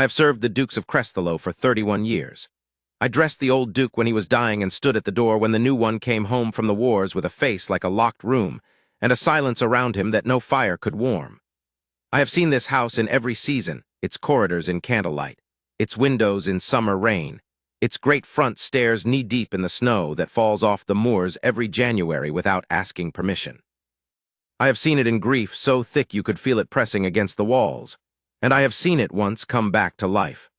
I have served the Dukes of Cresthelloe for 31 years. I dressed the old Duke when he was dying and stood at the door when the new one came home from the wars with a face like a locked room and a silence around him that no fire could warm. I have seen this house in every season, its corridors in candlelight, its windows in summer rain, its great front stairs knee-deep in the snow that falls off the moors every January without asking permission. I have seen it in grief so thick you could feel it pressing against the walls, and I have seen it once come back to life.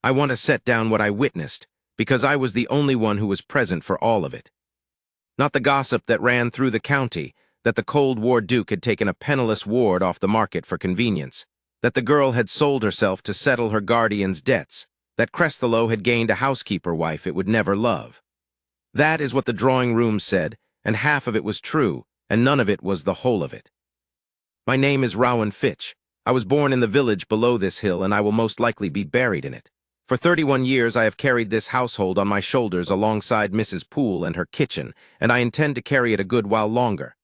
I want to set down what I witnessed, because I was the only one who was present for all of it. Not the gossip that ran through the county, that the Cold War Duke had taken a penniless ward off the market for convenience, that the girl had sold herself to settle her guardian's debts, that Cresthelloe had gained a housekeeper wife it would never love. That is what the drawing room said, and half of it was true, and none of it was the whole of it. My name is Rowan Fitch. I was born in the village below this hill, and I will most likely be buried in it. For 31 years I have carried this household on my shoulders alongside Mrs. Poole and her kitchen, and I intend to carry it a good while longer.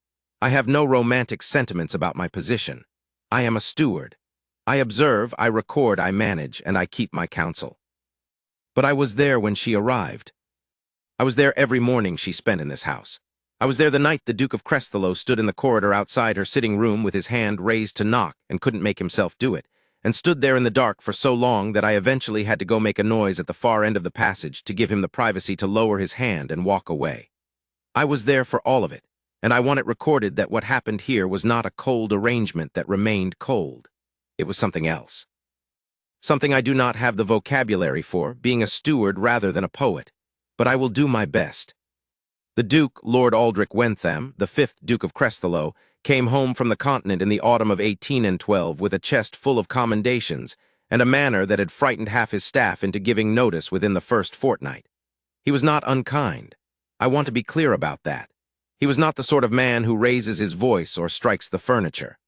I have no romantic sentiments about my position. I am a steward. I observe, I record, I manage, and I keep my counsel. But I was there when she arrived. I was there every morning she spent in this house. I was there the night the Duke of Cresthelloe stood in the corridor outside her sitting room with his hand raised to knock and couldn't make himself do it, and stood there in the dark for so long that I eventually had to go make a noise at the far end of the passage to give him the privacy to lower his hand and walk away. I was there for all of it, and I want it recorded that what happened here was not a cold arrangement that remained cold. It was something else. Something I do not have the vocabulary for, being a steward rather than a poet, but I will do my best. The Duke, Lord Aldrich Wentham, the 5th Duke of Cresthelloe, came home from the continent in the autumn of 1812 with a chest full of commendations and a manner that had frightened half his staff into giving notice within the first fortnight. He was not unkind. I want to be clear about that. He was not the sort of man who raises his voice or strikes the furniture.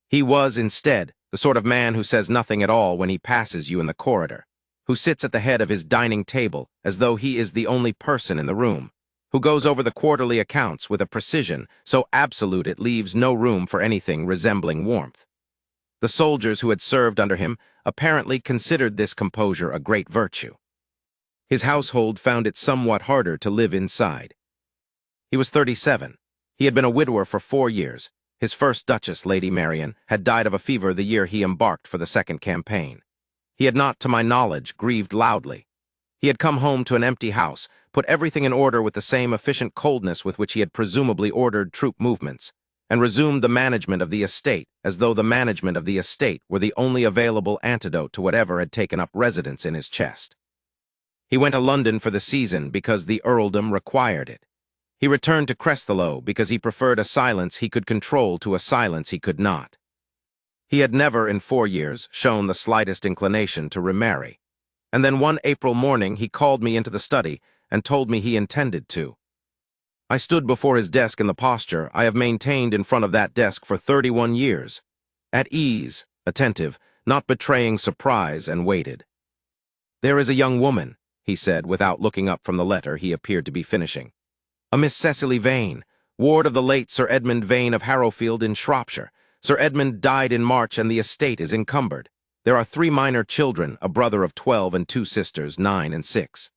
He was, instead, the sort of man who says nothing at all when he passes you in the corridor, who sits at the head of his dining table as though he is the only person in the room, who goes over the quarterly accounts with a precision so absolute it leaves no room for anything resembling warmth. The soldiers who had served under him apparently considered this composure a great virtue. His household found it somewhat harder to live inside. He was 37. He had been a widower for 4 years. His first Duchess, Lady Marian, had died of a fever the year he embarked for the second campaign. He had not, to my knowledge, grieved loudly. He had come home to an empty house, put everything in order with the same efficient coldness with which he had presumably ordered troop movements, and resumed the management of the estate as though the management of the estate were the only available antidote to whatever had taken up residence in his chest. He went to London for the season because the earldom required it. He returned to Cresthelloe because he preferred a silence he could control to a silence he could not. He had never, in 4 years, shown the slightest inclination to remarry. And then one April morning he called me into the study and told me he intended to. I stood before his desk in the posture I have maintained in front of that desk for 31 years, at ease, attentive, not betraying surprise, and waited. "There is a young woman," he said, without looking up from the letter he appeared to be finishing. "A Miss Cecily Vane, ward of the late Sir Edmund Vane of Harrowfield in Shropshire. Sir Edmund died in March and the estate is encumbered. There are 3 minor children, a brother of 12 and 2 sisters, 9 and 6.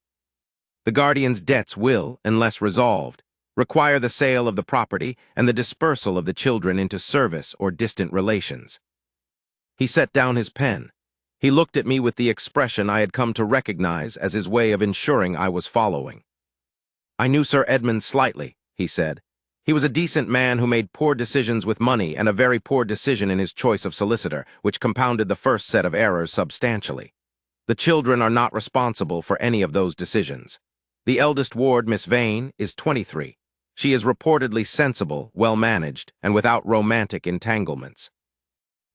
The guardian's debts will, unless resolved, require the sale of the property and the dispersal of the children into service or distant relations." He set down his pen. He looked at me with the expression I had come to recognize as his way of ensuring I was following. "I knew Sir Edmund slightly," he said. "He was a decent man who made poor decisions with money and a very poor decision in his choice of solicitor, which compounded the first set of errors substantially. The children are not responsible for any of those decisions. The eldest ward, Miss Vane, is 23. She is reportedly sensible, well-managed, and without romantic entanglements.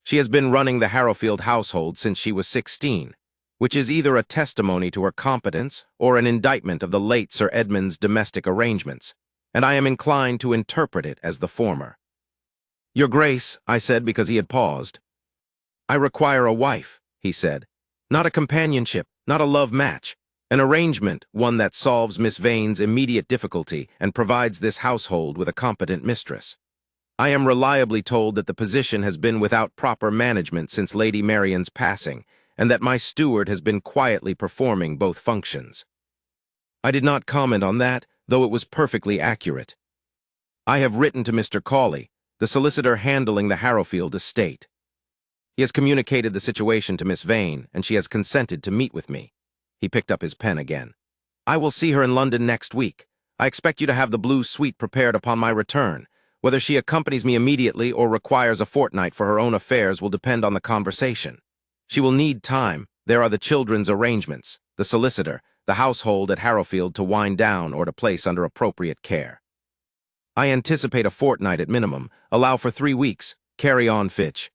She has been running the Harrowfield household since she was 16, which is either a testimony to her competence or an indictment of the late Sir Edmund's domestic arrangements, and I am inclined to interpret it as the former." "Your Grace," I said because he had paused. "I require a wife," he said. "Not a companionship, not a love match. An arrangement, one that solves Miss Vane's immediate difficulty and provides this household with a competent mistress. I am reliably told that the position has been without proper management since Lady Marian's passing, and that my steward has been quietly performing both functions. I did not comment on that, though it was perfectly accurate. I have written to Mr. Cawley, the solicitor handling the Harrowfield estate. He has communicated the situation to Miss Vane, and she has consented to meet with me. He picked up his pen again. I will see her in London next week. I expect you to have the blue suite prepared upon my return. Whether she accompanies me immediately or requires a fortnight for her own affairs will depend on the conversation. She will need time. There are the children's arrangements, the solicitor, the household at Harrowfield to wind down or to place under appropriate care. I anticipate a fortnight at minimum. Allow for 3 weeks. Carry on, Fitch.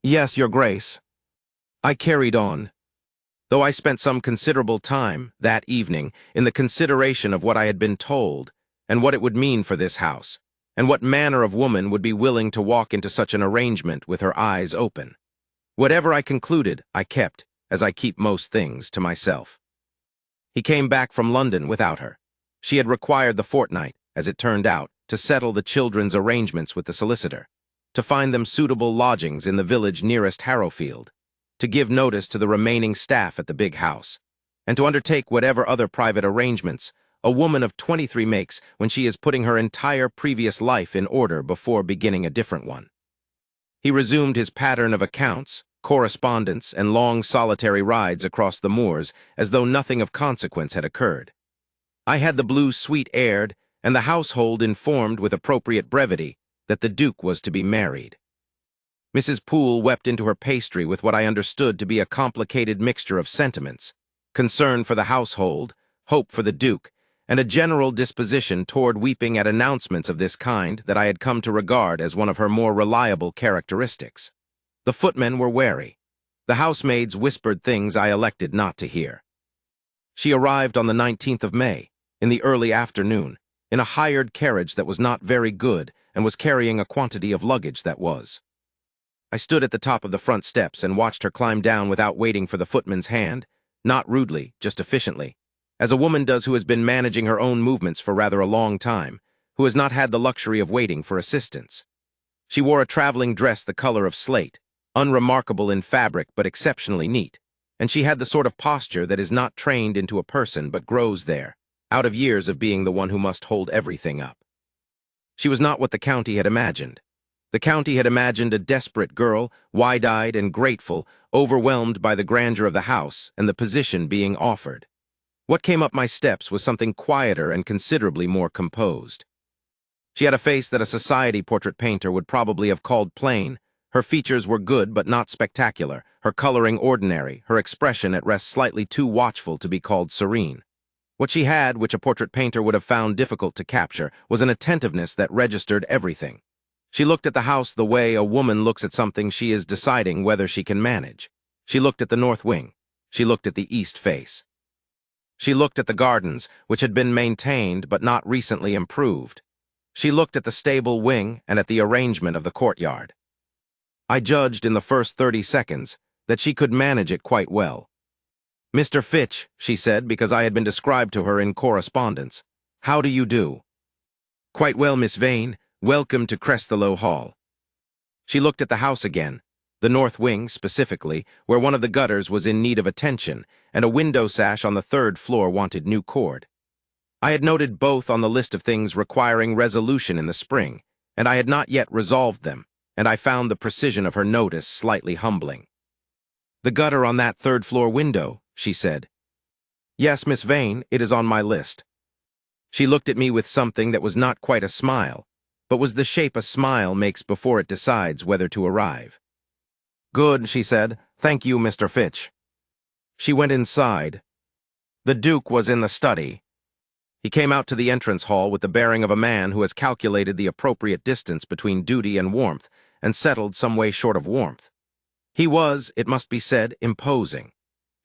Yes, Your Grace. I carried on, though I spent some considerable time, that evening, in the consideration of what I had been told, and what it would mean for this house, and what manner of woman would be willing to walk into such an arrangement with her eyes open. Whatever I concluded, I kept, as I keep most things, to myself. He came back from London without her. She had required the fortnight, as it turned out, to settle the children's arrangements with the solicitor, to find them suitable lodgings in the village nearest Harrowfield, to give notice to the remaining staff at the big house, and to undertake whatever other private arrangements a woman of 23 makes when she is putting her entire previous life in order before beginning a different one. He resumed his pattern of accounts, correspondence, and long solitary rides across the moors as though nothing of consequence had occurred. I had the blue suite aired, and the household informed with appropriate brevity that the Duke was to be married. Mrs. Poole wept into her pastry with what I understood to be a complicated mixture of sentiments, concern for the household, hope for the Duke, and a general disposition toward weeping at announcements of this kind that I had come to regard as one of her more reliable characteristics. The footmen were wary. The housemaids whispered things I elected not to hear. She arrived on the 19th of May, in the early afternoon, in a hired carriage that was not very good and was carrying a quantity of luggage that was. I stood at the top of the front steps and watched her climb down without waiting for the footman's hand, not rudely, just efficiently, as a woman does who has been managing her own movements for rather a long time, who has not had the luxury of waiting for assistance. She wore a traveling dress the color of slate, unremarkable in fabric but exceptionally neat, and she had the sort of posture that is not trained into a person but grows there, out of years of being the one who must hold everything up. She was not what the county had imagined. The county had imagined a desperate girl, wide-eyed and grateful, overwhelmed by the grandeur of the house and the position being offered. What came up my steps was something quieter and considerably more composed. She had a face that a society portrait painter would probably have called plain. Her features were good but not spectacular, her coloring ordinary, her expression at rest slightly too watchful to be called serene. What she had, which a portrait painter would have found difficult to capture, was an attentiveness that registered everything. She looked at the house the way a woman looks at something she is deciding whether she can manage. She looked at the north wing. She looked at the east face. She looked at the gardens, which had been maintained but not recently improved. She looked at the stable wing and at the arrangement of the courtyard. I judged in the first 30 seconds that she could manage it quite well. "Mr. Fitch," she said, because I had been described to her in correspondence. "How do you do?" "Quite well, Miss Vane. Welcome to Crestheloe Hall." She looked at the house again, the north wing specifically, where one of the gutters was in need of attention, and a window sash on the 3rd floor wanted new cord. I had noted both on the list of things requiring resolution in the spring, and I had not yet resolved them, and I found the precision of her notice slightly humbling. "The gutter on that 3rd floor window," she said. "Yes, Miss Vane, it is on my list." She looked at me with something that was not quite a smile, but was the shape a smile makes before it decides whether to arrive. "Good," she said. "Thank you, Mr. Fitch." She went inside. The Duke was in the study. He came out to the entrance hall with the bearing of a man who has calculated the appropriate distance between duty and warmth, and settled some way short of warmth. He was, it must be said, imposing.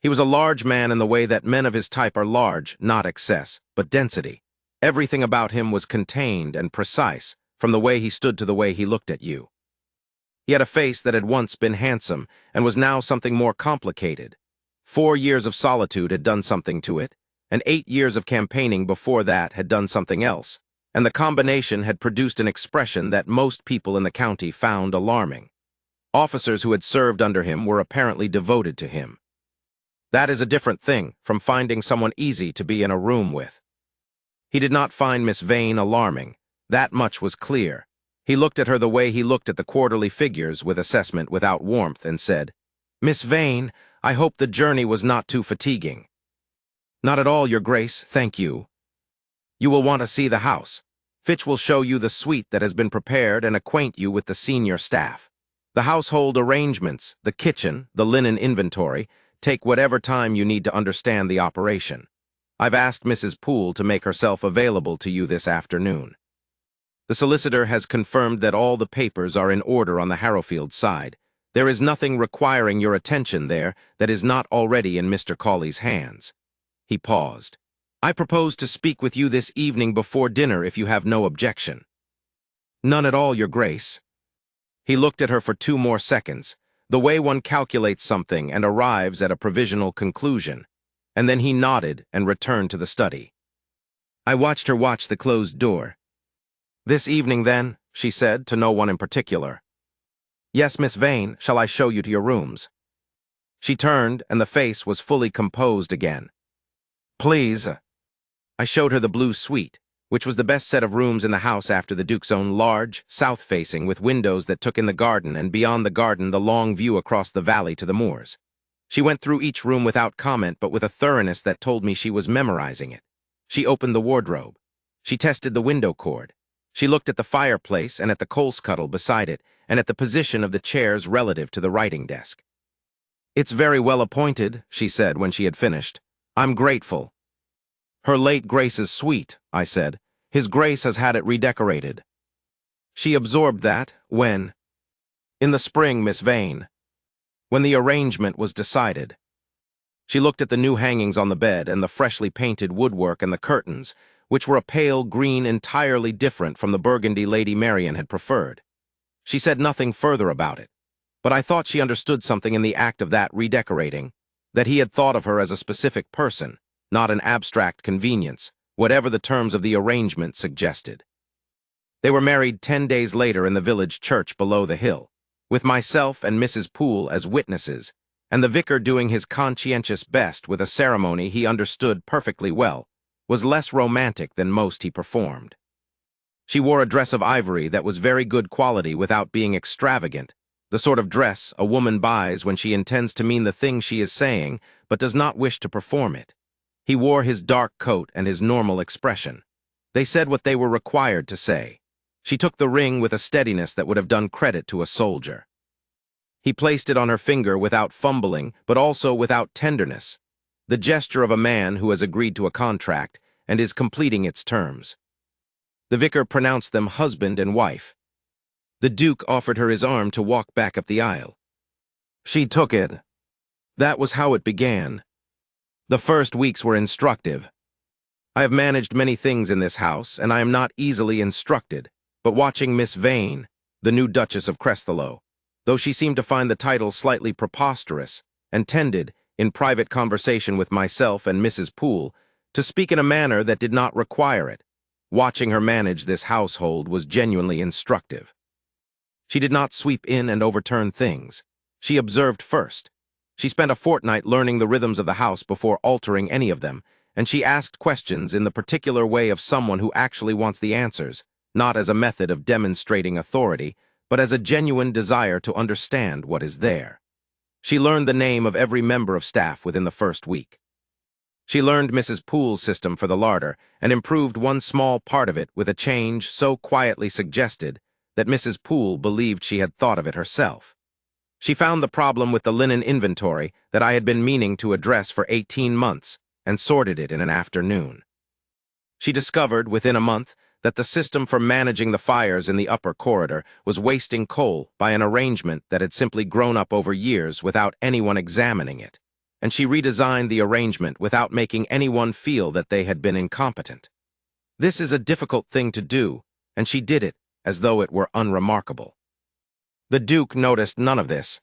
He was a large man in the way that men of his type are large, not excess, but density. Everything about him was contained and precise, from the way he stood to the way he looked at you. He had a face that had once been handsome, and was now something more complicated. 4 years of solitude had done something to it, and 8 years of campaigning before that had done something else, and the combination had produced an expression that most people in the county found alarming. Officers who had served under him were apparently devoted to him. That is a different thing from finding someone easy to be in a room with. He did not find Miss Vane alarming. That much was clear. He looked at her the way he looked at the quarterly figures with assessment without warmth and said, "Miss Vane, I hope the journey was not too fatiguing." "Not at all, Your Grace, thank you." "You will want to see the house. Fitch will show you the suite that has been prepared and acquaint you with the senior staff. The household arrangements, the kitchen, the linen inventory, take whatever time you need to understand the operation. I've asked Mrs. Poole to make herself available to you this afternoon. The solicitor has confirmed that all the papers are in order on the Harrowfield side. There is nothing requiring your attention there that is not already in Mr. Cawley's hands." He paused. "I propose to speak with you this evening before dinner if you have no objection." "None at all, Your Grace." He looked at her for 2 more seconds, the way one calculates something and arrives at a provisional conclusion, and then he nodded and returned to the study. I watched her watch the closed door. "This evening, then," she said, to no one in particular. "Yes, Miss Vane, shall I show you to your rooms?" She turned, and the face was fully composed again. "Please." I showed her the blue suite, which was the best set of rooms in the house after the Duke's own, large, south-facing, with windows that took in the garden, and beyond the garden the long view across the valley to the moors. She went through each room without comment, but with a thoroughness that told me she was memorizing it. She opened the wardrobe. She tested the window cord. She looked at the fireplace and at the coal scuttle beside it, and at the position of the chairs relative to the writing desk. "It's very well appointed," she said when she had finished. "I'm grateful." "Her late Grace's suite," I said. "His Grace has had it redecorated." She absorbed that, when? "In the spring, Miss Vane. When the arrangement was decided." She looked at the new hangings on the bed and the freshly painted woodwork and the curtains, which were a pale green entirely different from the burgundy Lady Marian had preferred. She said nothing further about it, but I thought she understood something in the act of that redecorating, that he had thought of her as a specific person, not an abstract convenience, whatever the terms of the arrangement suggested. They were married 10 days later in the village church below the hill, with myself and Mrs. Poole as witnesses, and the vicar doing his conscientious best with a ceremony he understood perfectly well, was less romantic than most he performed. She wore a dress of ivory that was very good quality without being extravagant, the sort of dress a woman buys when she intends to mean the thing she is saying but does not wish to perform it. He wore his dark coat and his normal expression. They said what they were required to say. She took the ring with a steadiness that would have done credit to a soldier. He placed it on her finger without fumbling, but also without tenderness, the gesture of a man who has agreed to a contract and is completing its terms. The vicar pronounced them husband and wife. The Duke offered her his arm to walk back up the aisle. She took it. That was how it began. The first weeks were instructive. I have managed many things in this house, and I am not easily instructed, but watching Miss Vane, the new Duchess of Cresthelloe, though she seemed to find the title slightly preposterous, and tended, in private conversation with myself and Mrs. Poole, to speak in a manner that did not require it, watching her manage this household was genuinely instructive. She did not sweep in and overturn things. She observed first. She spent a fortnight learning the rhythms of the house before altering any of them, and she asked questions in the particular way of someone who actually wants the answers, not as a method of demonstrating authority, but as a genuine desire to understand what is there. She learned the name of every member of staff within the first week. She learned Mrs. Poole's system for the larder and improved one small part of it with a change so quietly suggested that Mrs. Poole believed she had thought of it herself. She found the problem with the linen inventory that I had been meaning to address for 18 months and sorted it in an afternoon. She discovered, within a month, that the system for managing the fires in the upper corridor was wasting coal by an arrangement that had simply grown up over years without anyone examining it, and she redesigned the arrangement without making anyone feel that they had been incompetent. This is a difficult thing to do, and she did it as though it were unremarkable. The Duke noticed none of this.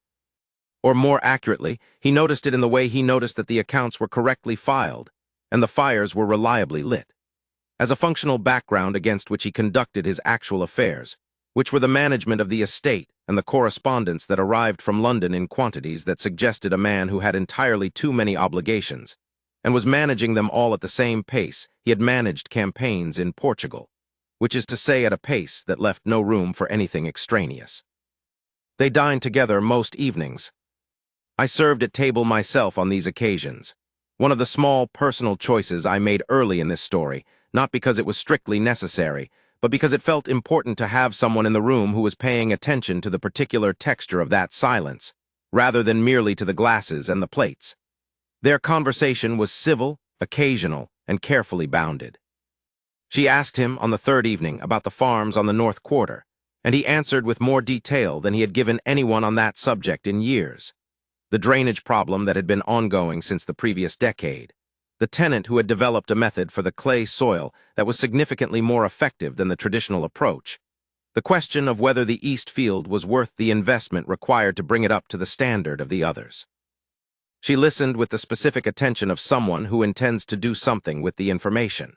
Or more accurately, he noticed it in the way he noticed that the accounts were correctly filed, and the fires were reliably lit, as a functional background against which he conducted his actual affairs, which were the management of the estate and the correspondence that arrived from London in quantities that suggested a man who had entirely too many obligations, and was managing them all at the same pace he had managed campaigns in Portugal, which is to say at a pace that left no room for anything extraneous. They dined together most evenings. I served at table myself on these occasions, one of the small personal choices I made early in this story, not because it was strictly necessary, but because it felt important to have someone in the room who was paying attention to the particular texture of that silence, rather than merely to the glasses and the plates. Their conversation was civil, occasional, and carefully bounded. She asked him on the third evening about the farms on the North Quarter, and he answered with more detail than he had given anyone on that subject in years. The drainage problem that had been ongoing since the previous decade, the tenant who had developed a method for the clay soil that was significantly more effective than the traditional approach, the question of whether the East Field was worth the investment required to bring it up to the standard of the others. She listened with the specific attention of someone who intends to do something with the information.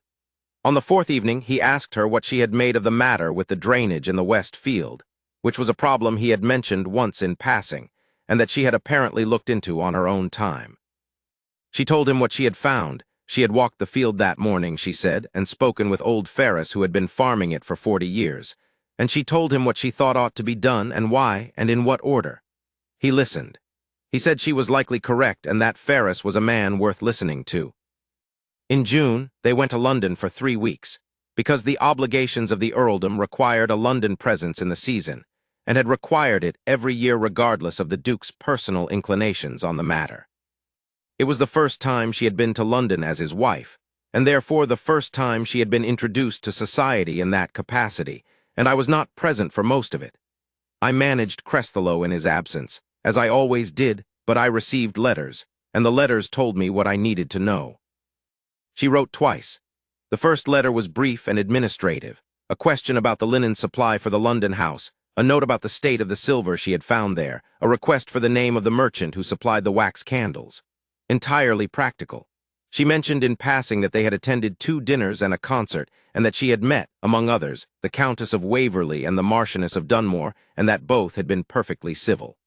On the fourth evening, he asked her what she had made of the matter with the drainage in the West Field, which was a problem he had mentioned once in passing, and that she had apparently looked into on her own time. She told him what she had found. She had walked the field that morning, she said, and spoken with old Ferris, who had been farming it for 40 years, and she told him what she thought ought to be done and why and in what order. He listened. He said she was likely correct and that Ferris was a man worth listening to. In June, they went to London for 3 weeks, because the obligations of the earldom required a London presence in the season, and had required it every year regardless of the Duke's personal inclinations on the matter. It was the first time she had been to London as his wife, and therefore the first time she had been introduced to society in that capacity, and I was not present for most of it. I managed Cresthelow in his absence, as I always did, but I received letters, and the letters told me what I needed to know. She wrote twice. The first letter was brief and administrative, a question about the linen supply for the London house, a note about the state of the silver she had found there, a request for the name of the merchant who supplied the wax candles. Entirely practical. She mentioned in passing that they had attended 2 dinners and a concert, and that she had met, among others, the Countess of Waverley and the Marchioness of Dunmore, and that both had been perfectly civil.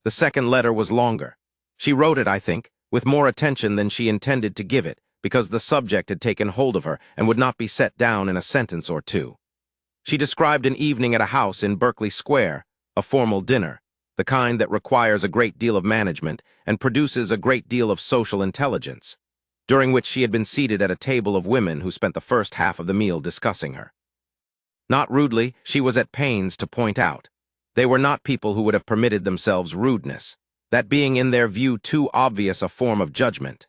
The second letter was longer. She wrote it, I think, with more attention than she intended to give it, because the subject had taken hold of her and would not be set down in a sentence or two. She described an evening at a house in Berkeley Square, a formal dinner, the kind that requires a great deal of management and produces a great deal of social intelligence, during which she had been seated at a table of women who spent the first half of the meal discussing her. Not rudely, she was at pains to point out. They were not people who would have permitted themselves rudeness, that being in their view too obvious a form of judgment,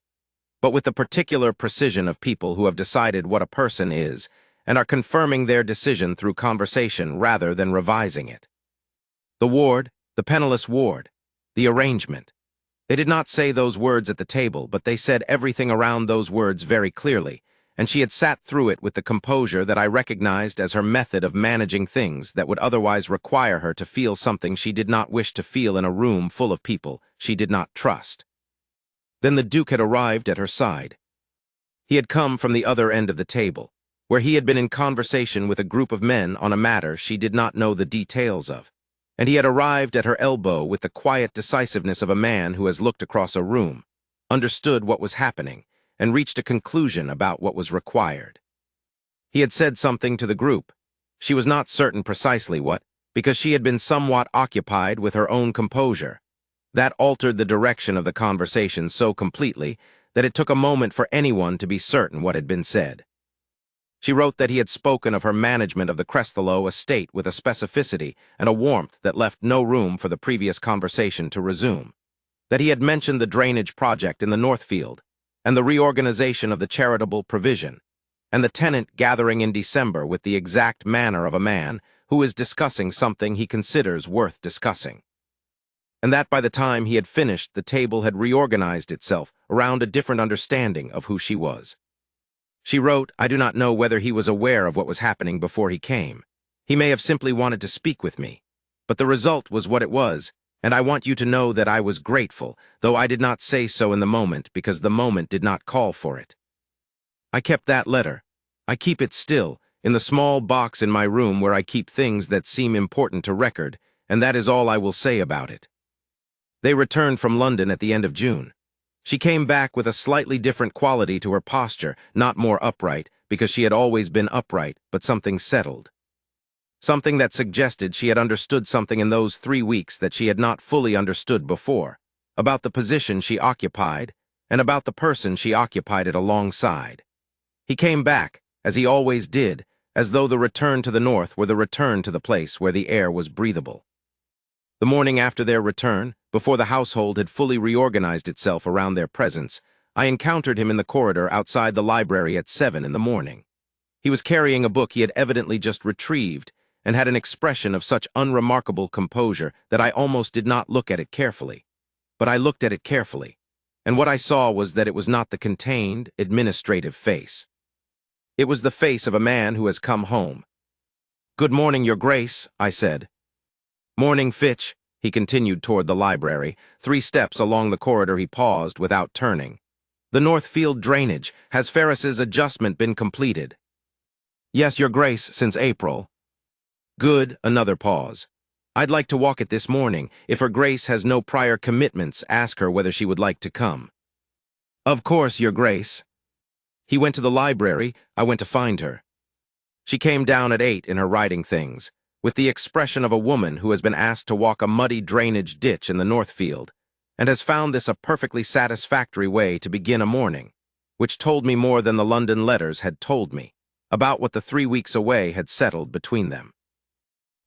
but with the particular precision of people who have decided what a person is and are confirming their decision through conversation rather than revising it. The ward, the penniless ward, the arrangement. They did not say those words at the table, but they said everything around those words very clearly, and she had sat through it with the composure that I recognized as her method of managing things that would otherwise require her to feel something she did not wish to feel in a room full of people she did not trust. Then the Duke had arrived at her side. He had come from the other end of the table, where he had been in conversation with a group of men on a matter she did not know the details of, and he had arrived at her elbow with the quiet decisiveness of a man who has looked across a room, understood what was happening, and reached a conclusion about what was required. He had said something to the group. She was not certain precisely what, because she had been somewhat occupied with her own composure. That altered the direction of the conversation so completely that it took a moment for anyone to be certain what had been said. She wrote that he had spoken of her management of the Cresthelow estate with a specificity and a warmth that left no room for the previous conversation to resume, that he had mentioned the drainage project in the Northfield, and the reorganization of the charitable provision, and the tenant gathering in December with the exact manner of a man who is discussing something he considers worth discussing, and that by the time he had finished, the table had reorganized itself around a different understanding of who she was. She wrote, I do not know whether he was aware of what was happening before he came. He may have simply wanted to speak with me, but the result was what it was, and I want you to know that I was grateful, though I did not say so in the moment because the moment did not call for it. I kept that letter. I keep it still, in the small box in my room where I keep things that seem important to record, and that is all I will say about it. They returned from London at the end of June. She came back with a slightly different quality to her posture, not more upright, because she had always been upright, but something settled. Something that suggested she had understood something in those 3 weeks that she had not fully understood before, about the position she occupied, and about the person she occupied it alongside. He came back, as he always did, as though the return to the north were the return to the place where the air was breathable. The morning after their return, before the household had fully reorganized itself around their presence, I encountered him in the corridor outside the library at 7 in the morning. He was carrying a book he had evidently just retrieved, and had an expression of such unremarkable composure that I almost did not look at it carefully. But I looked at it carefully, and what I saw was that it was not the contained, administrative face. It was the face of a man who has come home. "Good morning, Your Grace," I said. "Morning, Fitch," he continued toward the library. 3 steps along the corridor he paused without turning. "The Northfield drainage. Has Ferris's adjustment been completed?" "Yes, Your Grace, since April." "Good," another pause. "I'd like to walk it this morning. If Her Grace has no prior commitments, ask her whether she would like to come." "Of course, Your Grace." He went to the library. I went to find her. She came down at 8 in her riding things, with the expression of a woman who has been asked to walk a muddy drainage ditch in the Northfield, and has found this a perfectly satisfactory way to begin a morning, which told me more than the London letters had told me, about what the 3 weeks away had settled between them.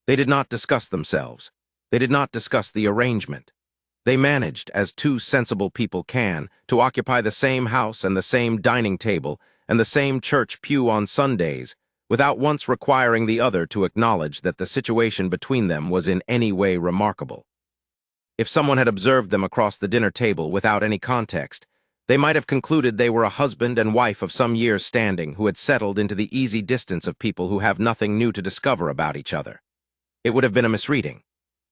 They did not discuss themselves. They did not discuss the arrangement. They managed, as 2 sensible people can, to occupy the same house and the same dining table and the same church pew on Sundays, without once requiring the other to acknowledge that the situation between them was in any way remarkable. If someone had observed them across the dinner table without any context, they might have concluded they were a husband and wife of some years' standing who had settled into the easy distance of people who have nothing new to discover about each other. It would have been a misreading.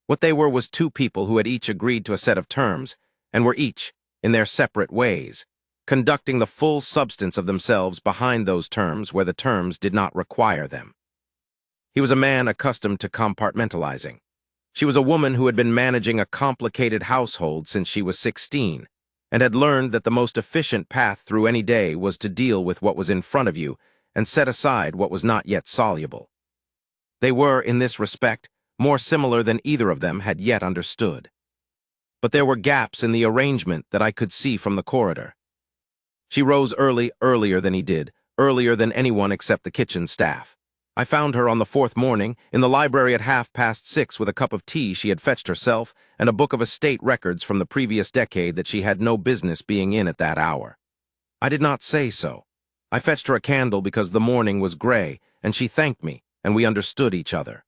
What they were was 2 people who had each agreed to a set of terms, and were each, in their separate ways, conducting the full substance of themselves behind those terms where the terms did not require them. He was a man accustomed to compartmentalizing. She was a woman who had been managing a complicated household since she was 16, and had learned that the most efficient path through any day was to deal with what was in front of you and set aside what was not yet soluble. They were, in this respect, more similar than either of them had yet understood. But there were gaps in the arrangement that I could see from the corridor. She rose early, earlier than he did, earlier than anyone except the kitchen staff. I found her on the 4th morning, in the library at 6:30 with a cup of tea she had fetched herself and a book of estate records from the previous decade that she had no business being in at that hour. I did not say so. I fetched her a candle because the morning was gray, and she thanked me, and we understood each other.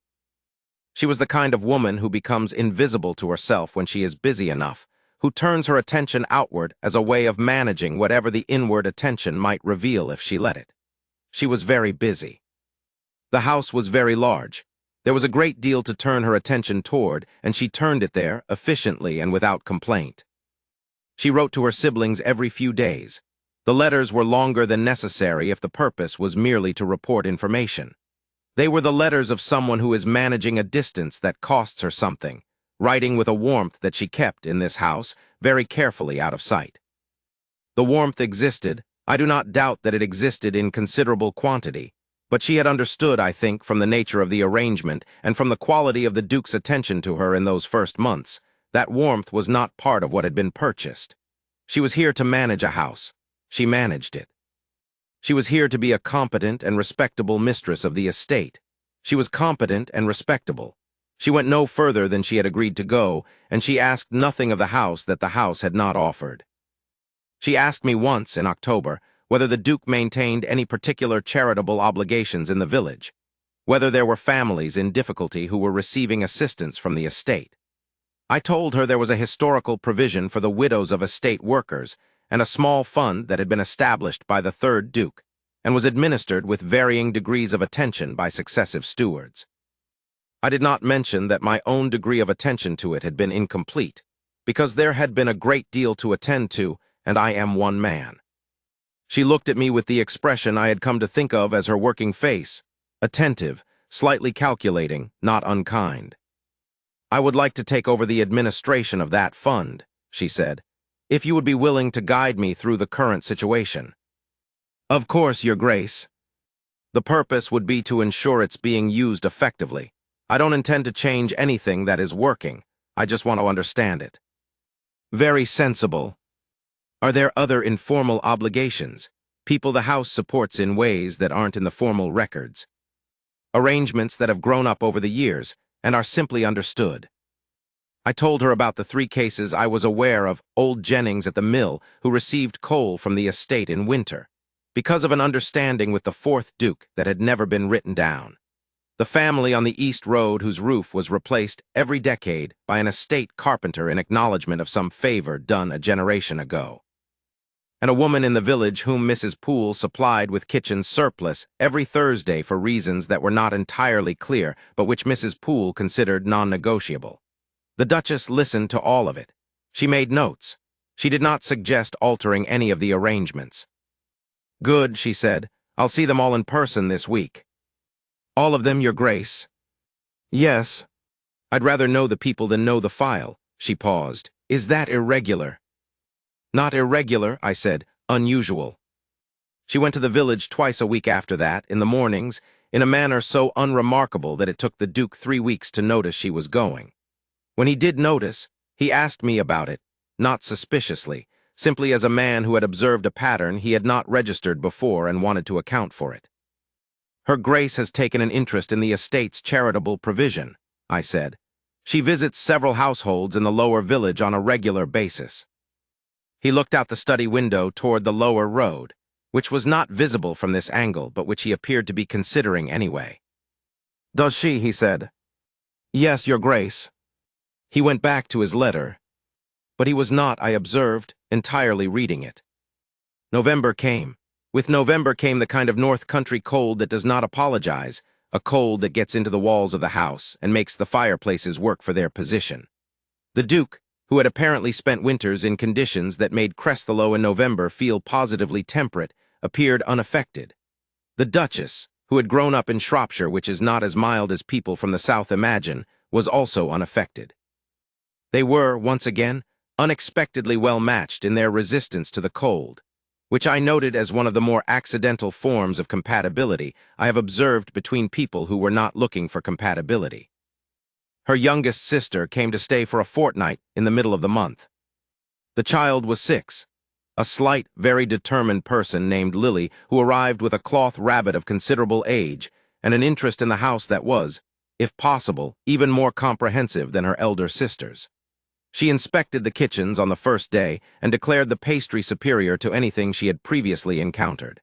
She was the kind of woman who becomes invisible to herself when she is busy enough, who turns her attention outward as a way of managing whatever the inward attention might reveal if she let it. She was very busy. The house was very large. There was a great deal to turn her attention toward, and she turned it there, efficiently and without complaint. She wrote to her siblings every few days. The letters were longer than necessary if the purpose was merely to report information. They were the letters of someone who is managing a distance that costs her something, writing with a warmth that she kept, in this house, very carefully out of sight. The warmth existed. I do not doubt that it existed in considerable quantity, but she had understood, I think, from the nature of the arrangement and from the quality of the Duke's attention to her in those first months, that warmth was not part of what had been purchased. She was here to manage a house. She managed it. She was here to be a competent and respectable mistress of the estate. She was competent and respectable. She went no further than she had agreed to go, and she asked nothing of the house that the house had not offered. She asked me once, in October, whether the Duke maintained any particular charitable obligations in the village, whether there were families in difficulty who were receiving assistance from the estate. I told her there was a historical provision for the widows of estate workers, and a small fund that had been established by the 3rd Duke, and was administered with varying degrees of attention by successive stewards. I did not mention that my own degree of attention to it had been incomplete, because there had been a great deal to attend to, and I am one man. She looked at me with the expression I had come to think of as her working face, attentive, slightly calculating, not unkind. I would like to take over the administration of that fund, she said, if you would be willing to guide me through the current situation. Of course, Your Grace. The purpose would be to ensure it's being used effectively. I don't intend to change anything that is working. I just want to understand it. Very sensible. Are there other informal obligations, people the house supports in ways that aren't in the formal records? Arrangements that have grown up over the years and are simply understood. I told her about the 3 cases I was aware of: old Jennings at the mill, who received coal from the estate in winter, because of an understanding with the 4th Duke that had never been written down. The family on the East Road whose roof was replaced every decade by an estate carpenter in acknowledgement of some favor done a generation ago. And a woman in the village whom Mrs. Poole supplied with kitchen surplus every Thursday for reasons that were not entirely clear, but which Mrs. Poole considered non-negotiable. The Duchess listened to all of it. She made notes. She did not suggest altering any of the arrangements. Good, she said. I'll see them all in person this week. All of them, Your Grace? Yes. I'd rather know the people than know the file. She paused. Is that irregular? Not irregular, I said. Unusual. She went to the village twice a week after that, in the mornings, in a manner so unremarkable that it took the Duke 3 weeks to notice she was going. When he did notice, he asked me about it, not suspiciously, simply as a man who had observed a pattern he had not registered before and wanted to account for it. Her Grace has taken an interest in the estate's charitable provision, I said. She visits several households in the lower village on a regular basis. He looked out the study window toward the lower road, which was not visible from this angle, but which he appeared to be considering anyway. Does she? He said. Yes, Your Grace. He went back to his letter, but he was not, I observed, entirely reading it. November came. With November came the kind of North Country cold that does not apologize, a cold that gets into the walls of the house and makes the fireplaces work for their position. The Duke, who had apparently spent winters in conditions that made Crestheloe in November feel positively temperate, appeared unaffected. The Duchess, who had grown up in Shropshire, which is not as mild as people from the south imagine, was also unaffected. They were, once again, unexpectedly well matched in their resistance to the cold, which I noted as one of the more accidental forms of compatibility I have observed between people who were not looking for compatibility. Her youngest sister came to stay for a fortnight in the middle of the month. The child was 6, a slight, very determined person named Lily, who arrived with a cloth rabbit of considerable age and an interest in the house that was, if possible, even more comprehensive than her elder sister's. She inspected the kitchens on the first day and declared the pastry superior to anything she had previously encountered.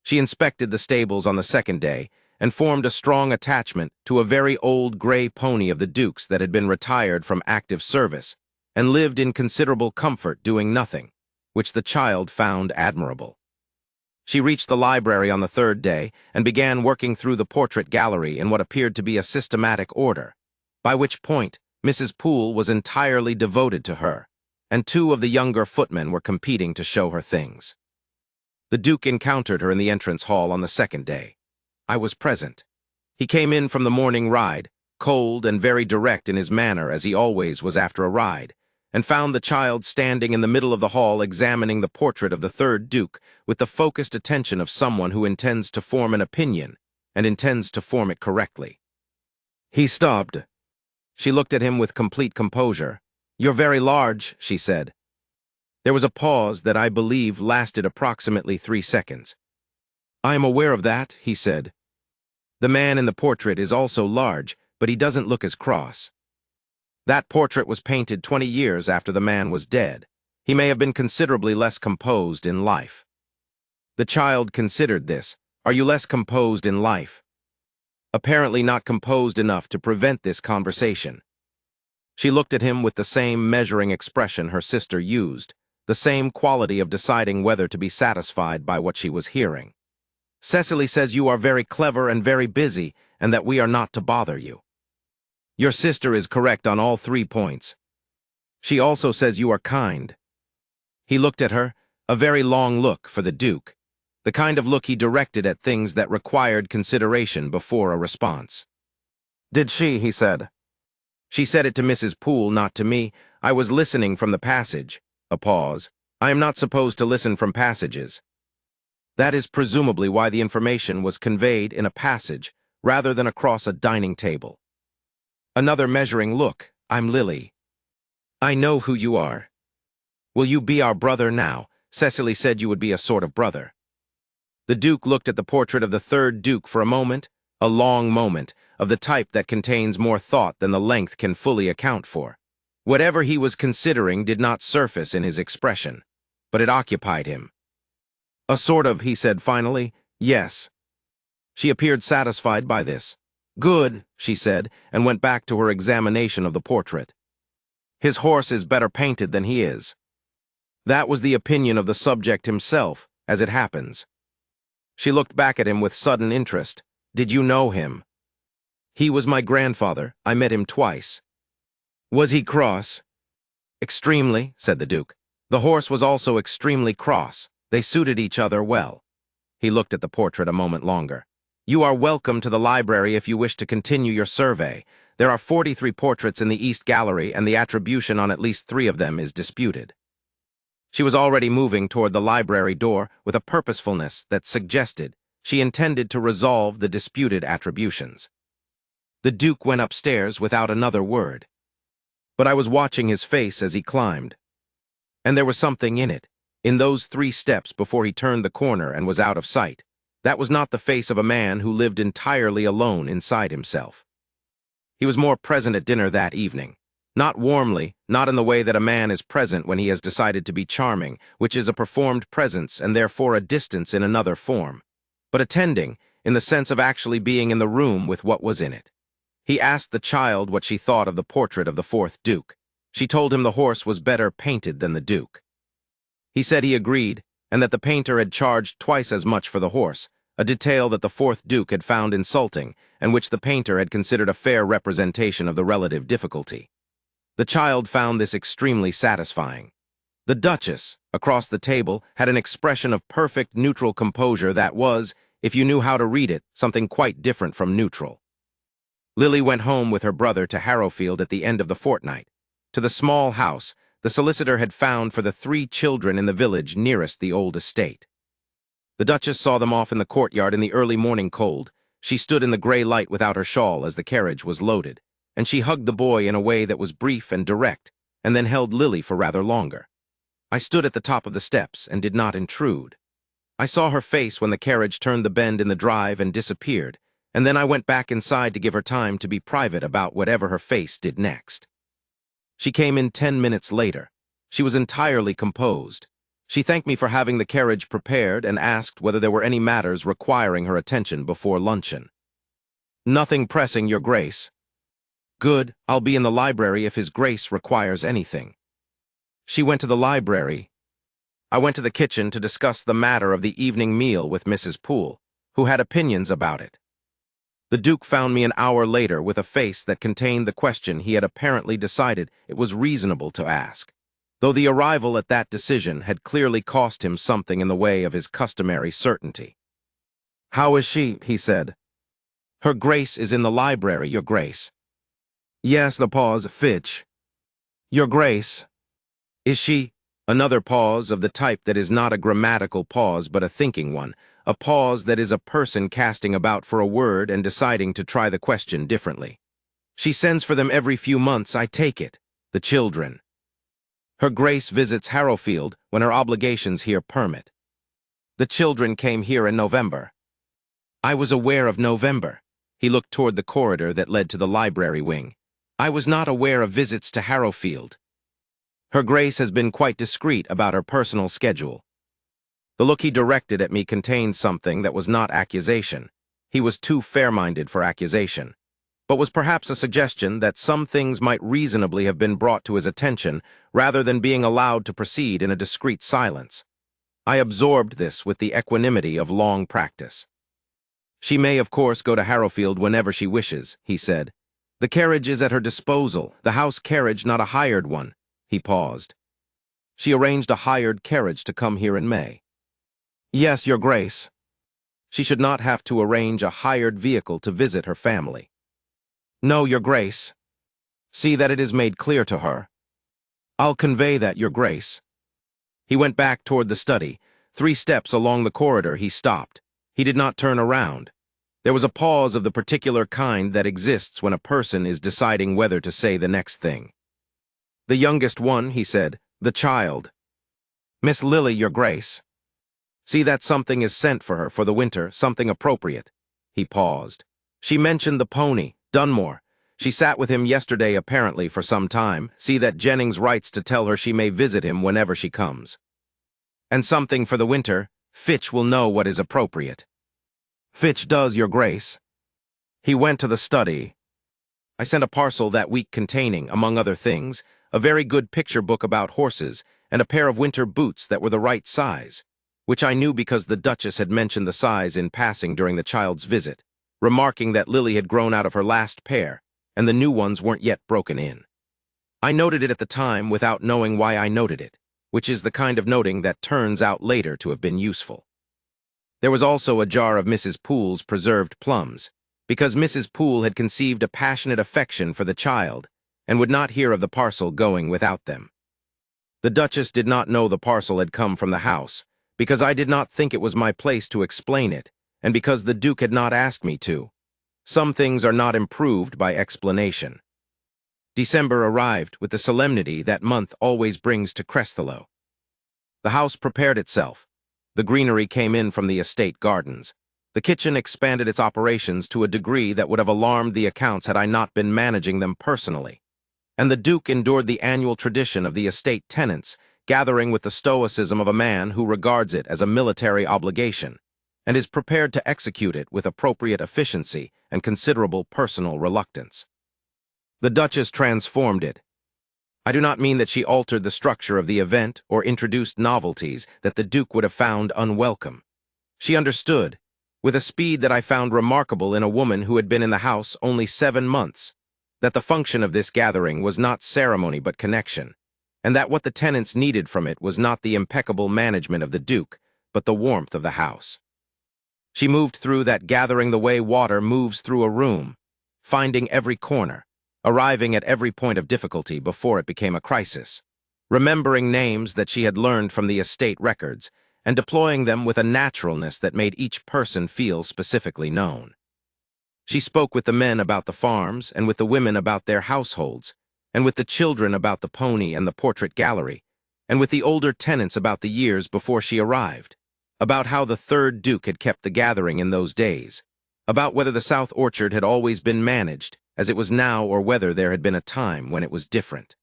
She inspected the stables on the second day and formed a strong attachment to a very old gray pony of the Duke's that had been retired from active service and lived in considerable comfort doing nothing, which the child found admirable. She reached the library on the 3rd day and began working through the portrait gallery in what appeared to be a systematic order, by which point Mrs. Poole was entirely devoted to her, and 2 of the younger footmen were competing to show her things. The Duke encountered her in the entrance hall on the 2nd day. I was present. He came in from the morning ride, cold and very direct in his manner as he always was after a ride, and found the child standing in the middle of the hall examining the portrait of the 3rd Duke with the focused attention of someone who intends to form an opinion and intends to form it correctly. He stopped. She looked at him with complete composure. "You're very large," she said. There was a pause that I believe lasted approximately 3 seconds. "I am aware of that," he said. "The man in the portrait is also large, but he doesn't look as cross. That portrait was painted 20 years after the man was dead. He may have been considerably less composed in life." The child considered this. "Are you less composed in life?" Apparently not composed enough to prevent this conversation. She looked at him with the same measuring expression her sister used, the same quality of deciding whether to be satisfied by what she was hearing. "Cecily says you are very clever and very busy, and that we are not to bother you. Your sister is correct on all 3 points. She also says you are kind." He looked at her, a very long look for the Duke, the kind of look he directed at things that required consideration before a response. "Did she?" he said. She said it to Mrs. Poole, not to me. I was listening from the passage. A pause. I am not supposed to listen from passages. That is presumably why the information was conveyed in a passage rather than across a dining table. Another measuring look. I'm Lily. I know who you are. Will you be our brother now? Cecily said you would be a sort of brother. The Duke looked at the portrait of the third Duke for a moment, a long moment, of the type that contains more thought than the length can fully account for. Whatever he was considering did not surface in his expression, but it occupied him. A sort of, he said finally, yes. She appeared satisfied by this. Good, she said, and went back to her examination of the portrait. His horse is better painted than he is. That was the opinion of the subject himself, as it happens. She looked back at him with sudden interest. Did you know him? He was my grandfather. I met him twice. Was he cross? Extremely, said the Duke. The horse was also extremely cross. They suited each other well. He looked at the portrait a moment longer. You are welcome to the library if you wish to continue your survey. There are 43 portraits in the East Gallery, and the attribution on at least 3 of them is disputed. She was already moving toward the library door with a purposefulness that suggested she intended to resolve the disputed attributions. The Duke went upstairs without another word. But I was watching his face as he climbed. And there was something in it, in those 3 steps before he turned the corner and was out of sight. That was not the face of a man who lived entirely alone inside himself. He was more present at dinner that evening. Not warmly, not in the way that a man is present when he has decided to be charming, which is a performed presence and therefore a distance in another form, but attending, in the sense of actually being in the room with what was in it. He asked the child what she thought of the portrait of the 4th Duke. She told him the horse was better painted than the Duke. He said he agreed, and that the painter had charged twice as much for the horse, a detail that the 4th Duke had found insulting, and which the painter had considered a fair representation of the relative difficulty. The child found this extremely satisfying. The Duchess, across the table, had an expression of perfect neutral composure that was, if you knew how to read it, something quite different from neutral. Lily went home with her brother to Harrowfield at the end of the fortnight, to the small house the solicitor had found for the 3 children in the village nearest the old estate. The Duchess saw them off in the courtyard in the early morning cold. She stood in the gray light without her shawl as the carriage was loaded, and she hugged the boy in a way that was brief and direct, and then held Lily for rather longer. I stood at the top of the steps and did not intrude. I saw her face when the carriage turned the bend in the drive and disappeared, and then I went back inside to give her time to be private about whatever her face did next. She came in 10 minutes later. She was entirely composed. She thanked me for having the carriage prepared and asked whether there were any matters requiring her attention before luncheon. Nothing pressing, Your Grace. Good, I'll be in the library if His Grace requires anything. She went to the library. I went to the kitchen to discuss the matter of the evening meal with Mrs. Poole, who had opinions about it. The Duke found me an hour later with a face that contained the question he had apparently decided it was reasonable to ask, though the arrival at that decision had clearly cost him something in the way of his customary certainty. How is she? He said. Her Grace is in the library, Your Grace. Yes, the pause, Fitch. Your Grace. Is she? Another pause of the type that is not a grammatical pause but a thinking one, a pause that is a person casting about for a word and deciding to try the question differently. She sends for them every few months, I take it. The children. Her Grace visits Harrowfield when her obligations here permit. The children came here in November. I was aware of November. He looked toward the corridor that led to the library wing. I was not aware of visits to Harrowfield. Her Grace has been quite discreet about her personal schedule. The look he directed at me contained something that was not accusation. He was too fair-minded for accusation, but was perhaps a suggestion that some things might reasonably have been brought to his attention rather than being allowed to proceed in a discreet silence. I absorbed this with the equanimity of long practice. She may, of course, go to Harrowfield whenever she wishes, he said. The carriage is at her disposal, the house carriage, not a hired one. He paused. She arranged a hired carriage to come here in May. Yes, Your Grace. She should not have to arrange a hired vehicle to visit her family. No, Your Grace. See that it is made clear to her. I'll convey that, Your Grace. He went back toward the study. 3 steps along the corridor he stopped. He did not turn around. There was a pause of the particular kind that exists when a person is deciding whether to say the next thing. The youngest one, he said, the child. Miss Lily, Your Grace. See that something is sent for her for the winter, something appropriate. He paused. She mentioned the pony, Dunmore. She sat with him yesterday apparently for some time. See that Jennings writes to tell her she may visit him whenever she comes. And something for the winter. Fitch will know what is appropriate. Fitch does, Your Grace. He went to the study. I sent a parcel that week containing, among other things, a very good picture book about horses and a pair of winter boots that were the right size, which I knew because the Duchess had mentioned the size in passing during the child's visit, remarking that Lily had grown out of her last pair, and the new ones weren't yet broken in. I noted it at the time without knowing why I noted it, which is the kind of noting that turns out later to have been useful. There was also a jar of Mrs. Poole's preserved plums, because Mrs. Poole had conceived a passionate affection for the child and would not hear of the parcel going without them. The Duchess did not know the parcel had come from the house, because I did not think it was my place to explain it, and because the Duke had not asked me to. Some things are not improved by explanation. December arrived with the solemnity that month always brings to Cresthalo. The house prepared itself. The greenery came in from the estate gardens. The kitchen expanded its operations to a degree that would have alarmed the accounts had I not been managing them personally. And the Duke endured the annual tradition of the estate tenants, gathering with the stoicism of a man who regards it as a military obligation, and is prepared to execute it with appropriate efficiency and considerable personal reluctance. The Duchess transformed it. I do not mean that she altered the structure of the event or introduced novelties that the Duke would have found unwelcome. She understood, with a speed that I found remarkable in a woman who had been in the house only 7 months, that the function of this gathering was not ceremony but connection, and that what the tenants needed from it was not the impeccable management of the Duke, but the warmth of the house. She moved through that gathering the way water moves through a room, finding every corner, arriving at every point of difficulty before it became a crisis, remembering names that she had learned from the estate records, and deploying them with a naturalness that made each person feel specifically known. She spoke with the men about the farms, and with the women about their households, and with the children about the pony and the portrait gallery, and with the older tenants about the years before she arrived, about how the third Duke had kept the gathering in those days, about whether the South Orchard had always been managed as it was now or whether there had been a time when it was different.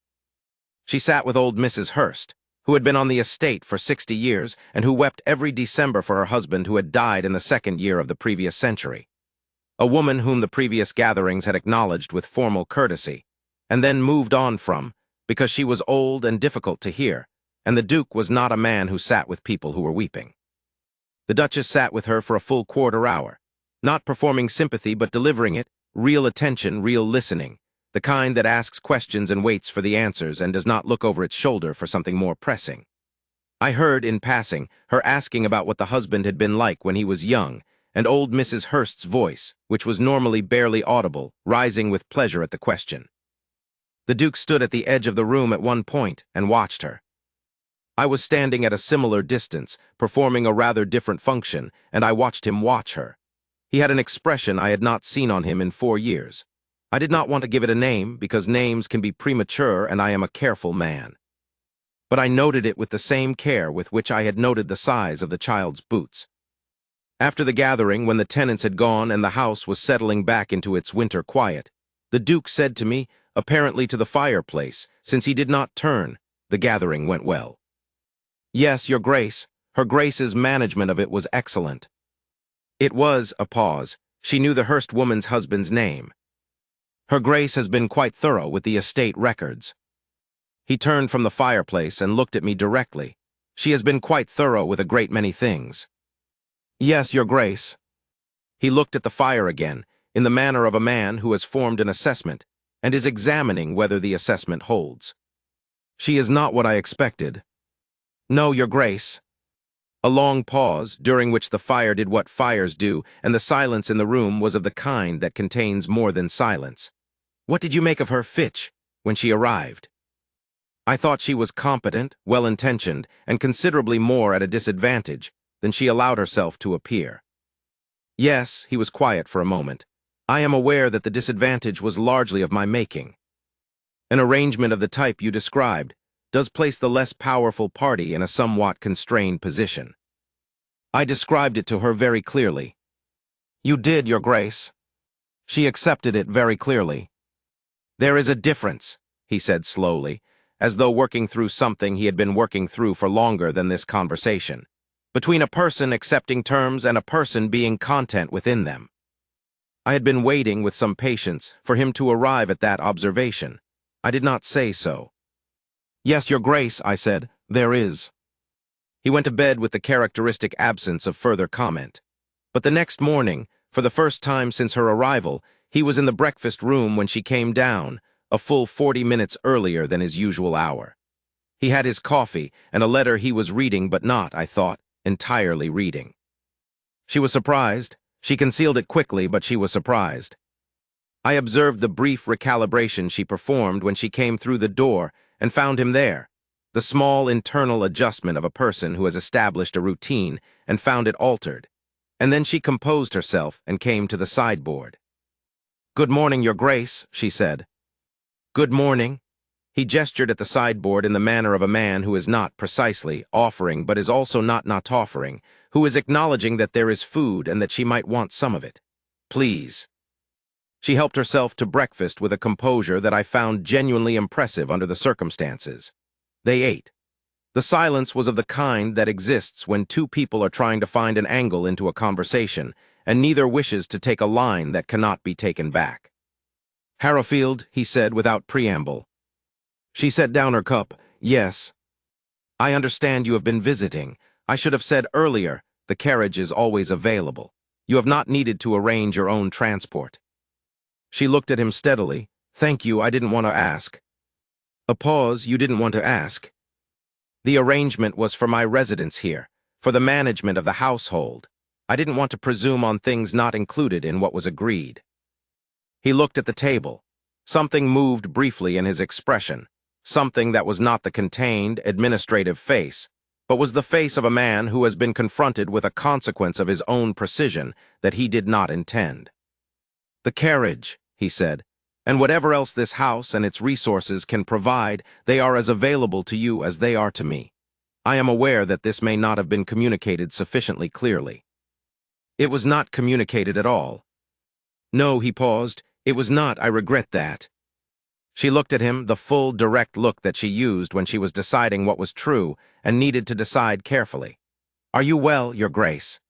She sat with old Mrs. Hurst, who had been on the estate for 60 years and who wept every December for her husband who had died in the 2nd year of the previous century, a woman whom the previous gatherings had acknowledged with formal courtesy, and then moved on from, because she was old and difficult to hear, and the Duke was not a man who sat with people who were weeping. The Duchess sat with her for a full quarter hour, not performing sympathy but delivering it, real attention, real listening, the kind that asks questions and waits for the answers and does not look over its shoulder for something more pressing. I heard, in passing, her asking about what the husband had been like when he was young, and old Mrs. Hurst's voice, which was normally barely audible, rising with pleasure at the question. The Duke stood at the edge of the room at one point and watched her. I was standing at a similar distance, performing a rather different function, and I watched him watch her. He had an expression I had not seen on him in 4 years. I did not want to give it a name, because names can be premature and I am a careful man. But I noted it with the same care with which I had noted the size of the child's boots. After the gathering, when the tenants had gone and the house was settling back into its winter quiet, the Duke said to me, apparently to the fireplace, since he did not turn, the gathering went well. Yes, Your Grace, her Grace's management of it was excellent. It was, a pause. She knew the Hurst woman's husband's name. Her Grace has been quite thorough with the estate records. He turned from the fireplace and looked at me directly. She has been quite thorough with a great many things. Yes, Your Grace. He looked at the fire again, in the manner of a man who has formed an assessment, and is examining whether the assessment holds. She is not what I expected. No, Your Grace. A long pause, during which the fire did what fires do, and the silence in the room was of the kind that contains more than silence. What did you make of her, Fitch? when she arrived. I thought she was competent, well-intentioned, and considerably more at a disadvantage than she allowed herself to appear. Yes, he was quiet for a moment. I am aware that the disadvantage was largely of my making. An arrangement of the type you described does place the less powerful party in a somewhat constrained position. I described it to her very clearly. You did, Your Grace. She accepted it very clearly. There is a difference, he said slowly, as though working through something he had been working through for longer than this conversation, between a person accepting terms and a person being content within them. I had been waiting with some patience for him to arrive at that observation. I did not say so. Yes, Your Grace, I said, there is. He went to bed with the characteristic absence of further comment. But the next morning, for the first time since her arrival, he was in the breakfast room when she came down, a full 40 minutes earlier than his usual hour. He had his coffee and a letter he was reading, but not, I thought, entirely reading. She was surprised. She concealed it quickly, but she was surprised. I observed the brief recalibration she performed when she came through the door and found him there, the small internal adjustment of a person who has established a routine and found it altered. And then she composed herself and came to the sideboard. Good morning, Your Grace, she said. Good morning. He gestured at the sideboard in the manner of a man who is not precisely offering but is also not offering, who is acknowledging that there is food and that she might want some of it. Please. She helped herself to breakfast with a composure that I found genuinely impressive under the circumstances. They ate. The silence was of the kind that exists when two people are trying to find an angle into a conversation, and neither wishes to take a line that cannot be taken back. Harrowfield, he said without preamble. She set down her cup. Yes. I understand you have been visiting. I should have said earlier, the carriage is always available. You have not needed to arrange your own transport. She looked at him steadily. Thank you, I didn't want to ask. A pause. You didn't want to ask. The arrangement was for my residence here, for the management of the household. I didn't want to presume on things not included in what was agreed. He looked at the table. Something moved briefly in his expression, something that was not the contained, administrative face, but was the face of a man who has been confronted with a consequence of his own precision that he did not intend. The carriage, he said, and whatever else this house and its resources can provide, they are as available to you as they are to me. I am aware that this may not have been communicated sufficiently clearly. It was not communicated at all. No, he paused. It was not, I regret that. She looked at him, the full, direct look that she used when she was deciding what was true and needed to decide carefully. Are you well, Your Grace?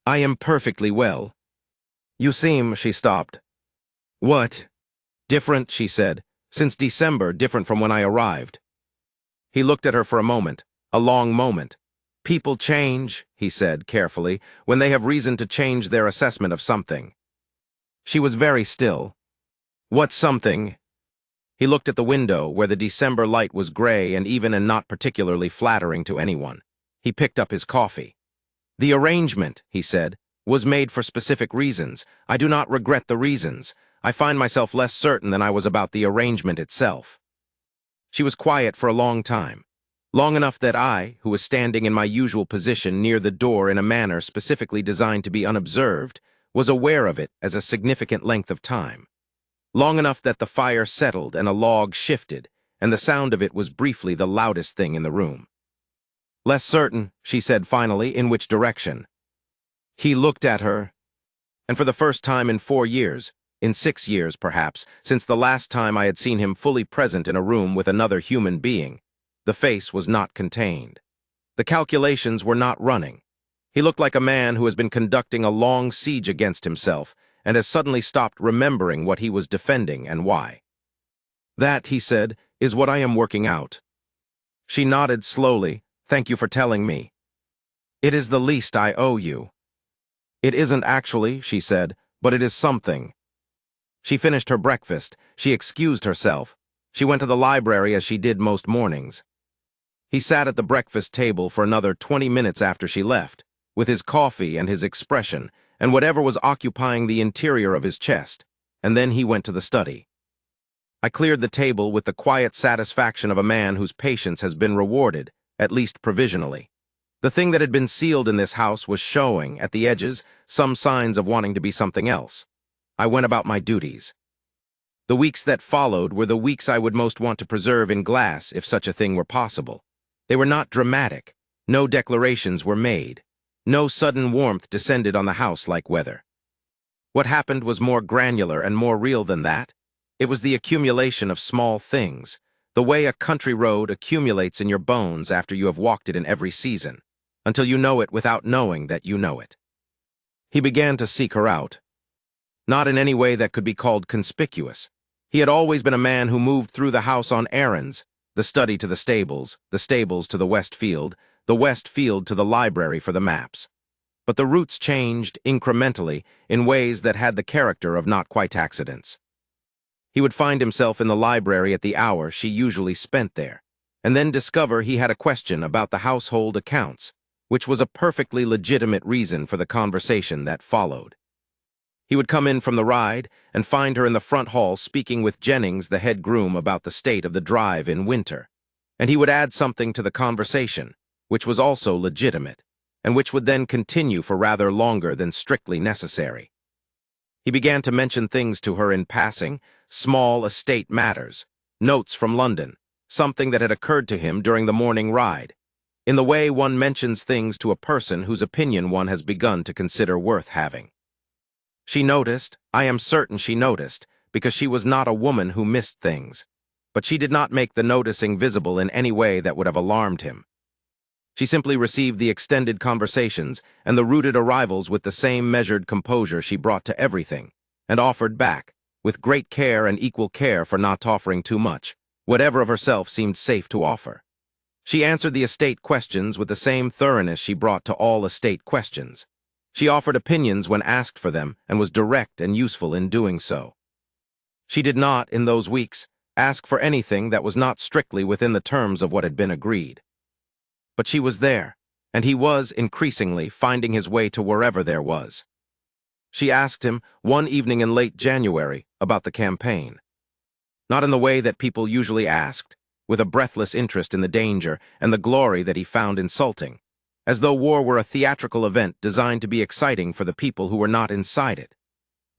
I am perfectly well. You seem, she stopped. What? Different, she said. Since December, different from when I arrived. He looked at her for a moment, a long moment. People change, he said carefully, when they have reason to change their assessment of something. She was very still. What something? He looked at the window, where the December light was gray and even and not particularly flattering to anyone. He picked up his coffee. The arrangement, he said, was made for specific reasons. I do not regret the reasons. I find myself less certain than I was about the arrangement itself. She was quiet for a long time. Long enough that I, who was standing in my usual position near the door in a manner specifically designed to be unobserved, was aware of it as a significant length of time. Long enough that the fire settled and a log shifted, and the sound of it was briefly the loudest thing in the room. Less certain, she said finally, in which direction. He looked at her, and for the first time in 4 years, in 6 years perhaps, since the last time I had seen him fully present in a room with another human being, the face was not contained. The calculations were not running. He looked like a man who has been conducting a long siege against himself and has suddenly stopped remembering what he was defending and why. That, he said, is what I am working out. She nodded slowly. Thank you for telling me. It is the least I owe you. It isn't actually, she said, but it is something. She finished her breakfast. She excused herself. She went to the library as she did most mornings. He sat at the breakfast table for another 20 minutes after she left, with his coffee and his expression, and whatever was occupying the interior of his chest, and then he went to the study. I cleared the table with the quiet satisfaction of a man whose patience has been rewarded, at least provisionally. The thing that had been sealed in this house was showing, at the edges, some signs of wanting to be something else. I went about my duties. The weeks that followed were the weeks I would most want to preserve in glass if such a thing were possible. They were not dramatic. No declarations were made. No sudden warmth descended on the house like weather. What happened was more granular and more real than that. It was the accumulation of small things, the way a country road accumulates in your bones after you have walked it in every season, until you know it without knowing that you know it. He began to seek her out. Not in any way that could be called conspicuous. He had always been a man who moved through the house on errands, the study to the stables to the west field to the library for the maps. But the routes changed incrementally in ways that had the character of not quite accidents. He would find himself in the library at the hour she usually spent there, and then discover he had a question about the household accounts, which was a perfectly legitimate reason for the conversation that followed. He would come in from the ride and find her in the front hall speaking with Jennings, the head groom, about the state of the drive in winter, and he would add something to the conversation, which was also legitimate, and which would then continue for rather longer than strictly necessary. He began to mention things to her in passing, small estate matters, notes from London, something that had occurred to him during the morning ride, in the way one mentions things to a person whose opinion one has begun to consider worth having. She noticed, I am certain she noticed, because she was not a woman who missed things, but she did not make the noticing visible in any way that would have alarmed him. She simply received the extended conversations and the rooted arrivals with the same measured composure she brought to everything, and offered back, with great care and equal care for not offering too much, whatever of herself seemed safe to offer. She answered the estate questions with the same thoroughness she brought to all estate questions. She offered opinions when asked for them and was direct and useful in doing so. She did not, in those weeks, ask for anything that was not strictly within the terms of what had been agreed. But she was there, and he was, increasingly, finding his way to wherever there was. She asked him, one evening in late January, about the campaign. Not in the way that people usually asked, with a breathless interest in the danger and the glory that he found insulting, as though war were a theatrical event designed to be exciting for the people who were not inside it,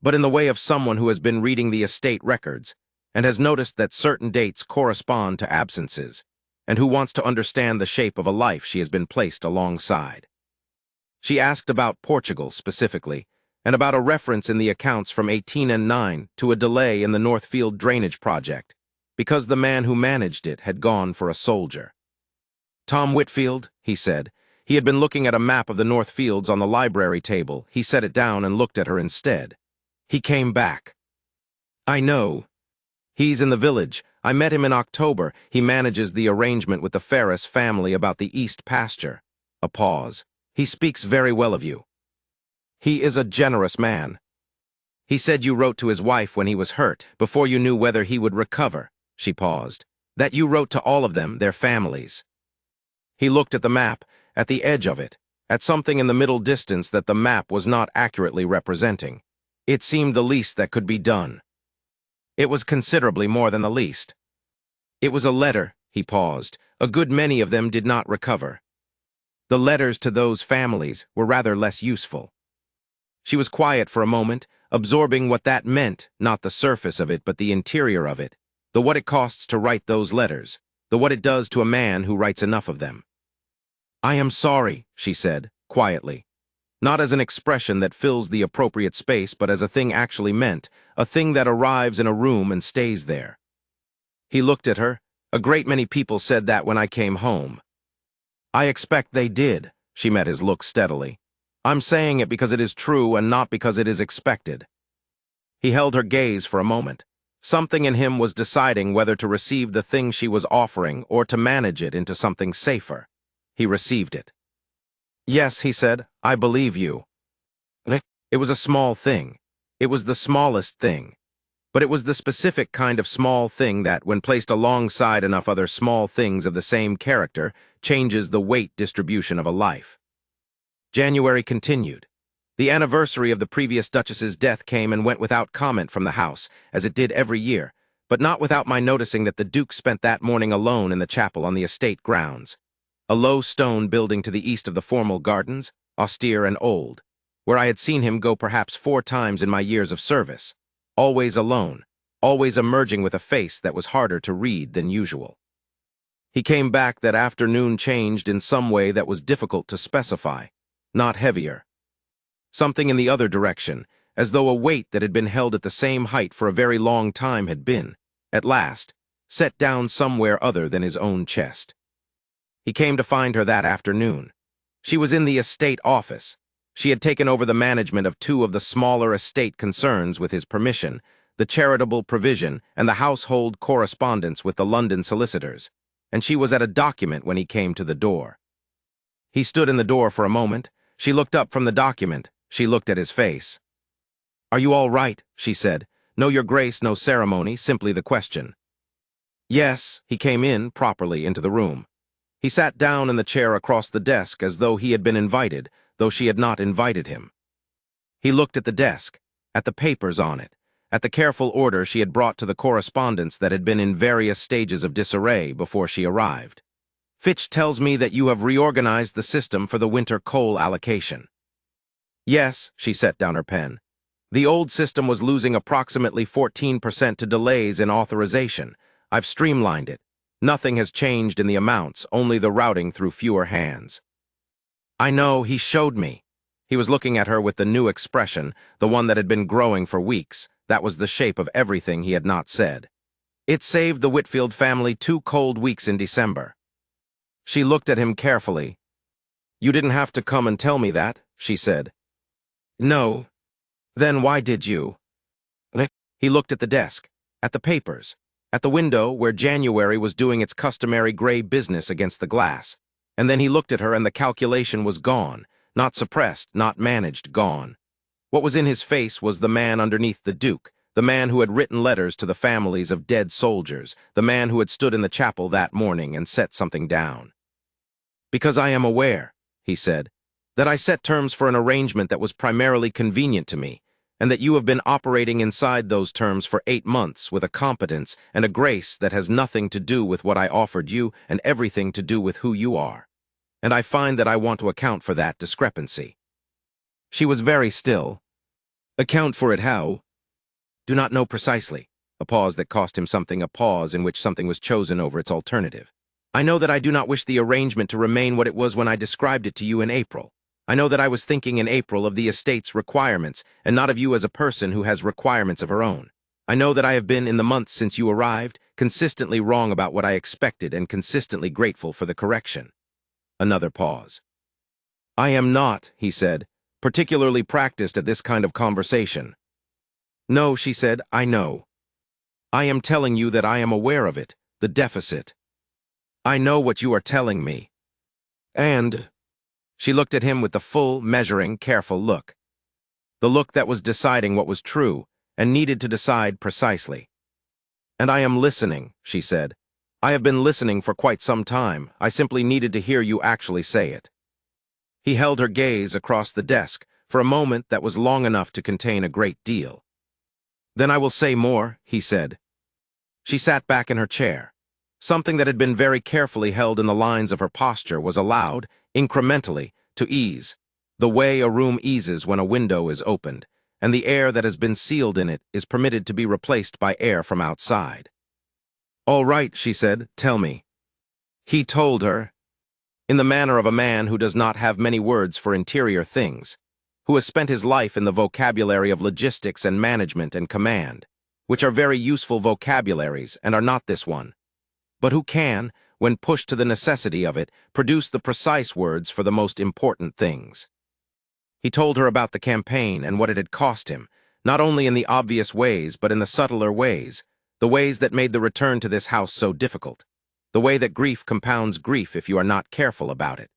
but in the way of someone who has been reading the estate records and has noticed that certain dates correspond to absences, and who wants to understand the shape of a life she has been placed alongside. She asked about Portugal specifically, and about a reference in the accounts from 1809 to a delay in the Northfield drainage project, because the man who managed it had gone for a soldier. Tom Whitfield, he said. He had been looking at a map of the Northfields on the library table. He set it down and looked at her instead. He came back. I know. He's in the village. I met him in October. He manages the arrangement with the Ferris family about the east pasture. A pause. He speaks very well of you. He is a generous man. He said you wrote to his wife when he was hurt, before you knew whether he would recover. She paused. That you wrote to all of them, their families. He looked at the map, at the edge of it, at something in the middle distance that the map was not accurately representing. It seemed the least that could be done. It was considerably more than the least. It was a letter, he paused. A good many of them did not recover. The letters to those families were rather less useful. She was quiet for a moment, absorbing what that meant, not the surface of it, but the interior of it, the what it costs to write those letters, the what it does to a man who writes enough of them. I am sorry, she said, quietly. Not as an expression that fills the appropriate space, but as a thing actually meant, a thing that arrives in a room and stays there. He looked at her. A great many people said that when I came home. I expect they did, she met his look steadily. I'm saying it because it is true and not because it is expected. He held her gaze for a moment. Something in him was deciding whether to receive the thing she was offering or to manage it into something safer. He received it. Yes, he said, I believe you. It was a small thing. It was the smallest thing. But it was the specific kind of small thing that, when placed alongside enough other small things of the same character, changes the weight distribution of a life. January continued. The anniversary of the previous Duchess's death came and went without comment from the house, as it did every year, but not without my noticing that the Duke spent that morning alone in the chapel on the estate grounds, a low stone building to the east of the formal gardens, austere and old, where I had seen him go perhaps 4 times in my years of service, always alone, always emerging with a face that was harder to read than usual. He came back that afternoon changed in some way that was difficult to specify, not heavier. Something in the other direction, as though a weight that had been held at the same height for a very long time had been, at last, set down somewhere other than his own chest. He came to find her that afternoon. She was in the estate office. She had taken over the management of 2 of the smaller estate concerns with his permission, the charitable provision and the household correspondence with the London solicitors, and she was at a document when he came to the door. He stood in the door for a moment. She looked up from the document. She looked at his face. "Are you all right?" she said. "No, Your Grace, no ceremony, simply the question." Yes, he came in, properly, into the room. He sat down in the chair across the desk as though he had been invited, though she had not invited him. He looked at the desk, at the papers on it, at the careful order she had brought to the correspondence that had been in various stages of disarray before she arrived. "Fitch tells me that you have reorganized the system for the winter coal allocation." Yes, she set down her pen. The old system was losing approximately 14% to delays in authorization. I've streamlined it. Nothing has changed in the amounts, only the routing through fewer hands. "I know, he showed me." He was looking at her with the new expression, the one that had been growing for weeks. That was the shape of everything he had not said. "It saved the Whitfield family 2 cold weeks in December." She looked at him carefully. "You didn't have to come and tell me that," she said. "No. Then why did you?" He looked at the desk, at the papers, at the window where January was doing its customary gray business against the glass, and then he looked at her and the calculation was gone, not suppressed, not managed, gone. What was in his face was the man underneath the Duke, the man who had written letters to the families of dead soldiers, the man who had stood in the chapel that morning and set something down. "Because I am aware," he said, "that I set terms for an arrangement that was primarily convenient to me, and that you have been operating inside those terms for 8 months with a competence and a grace that has nothing to do with what I offered you and everything to do with who you are. And I find that I want to account for that discrepancy." She was very still. "Account for it how?" "Do not know precisely." A pause that cost him something, a pause in which something was chosen over its alternative. "I know that I do not wish the arrangement to remain what it was when I described it to you in April. I know that I was thinking in April of the estate's requirements, and not of you as a person who has requirements of her own. I know that I have been, in the months since you arrived, consistently wrong about what I expected and consistently grateful for the correction." Another pause. "I am not," he said, "particularly practiced at this kind of conversation." "No," she said, "I know. I am telling you that I am aware of it, the deficit. I know what you are telling me. And—" She looked at him with the full, measuring, careful look. The look that was deciding what was true, and needed to decide precisely. "And I am listening," she said. "I have been listening for quite some time. I simply needed to hear you actually say it." He held her gaze across the desk for a moment that was long enough to contain a great deal. "Then I will say more," he said. She sat back in her chair. Something that had been very carefully held in the lines of her posture was allowed, incrementally, to ease, the way a room eases when a window is opened, and the air that has been sealed in it is permitted to be replaced by air from outside. "All right," she said, "tell me." He told her, in the manner of a man who does not have many words for interior things, who has spent his life in the vocabulary of logistics and management and command, which are very useful vocabularies and are not this one, but who can, when pushed to the necessity of it, produce the precise words for the most important things. He told her about the campaign and what it had cost him, not only in the obvious ways but in the subtler ways, the ways that made the return to this house so difficult, the way that grief compounds grief if you are not careful about it,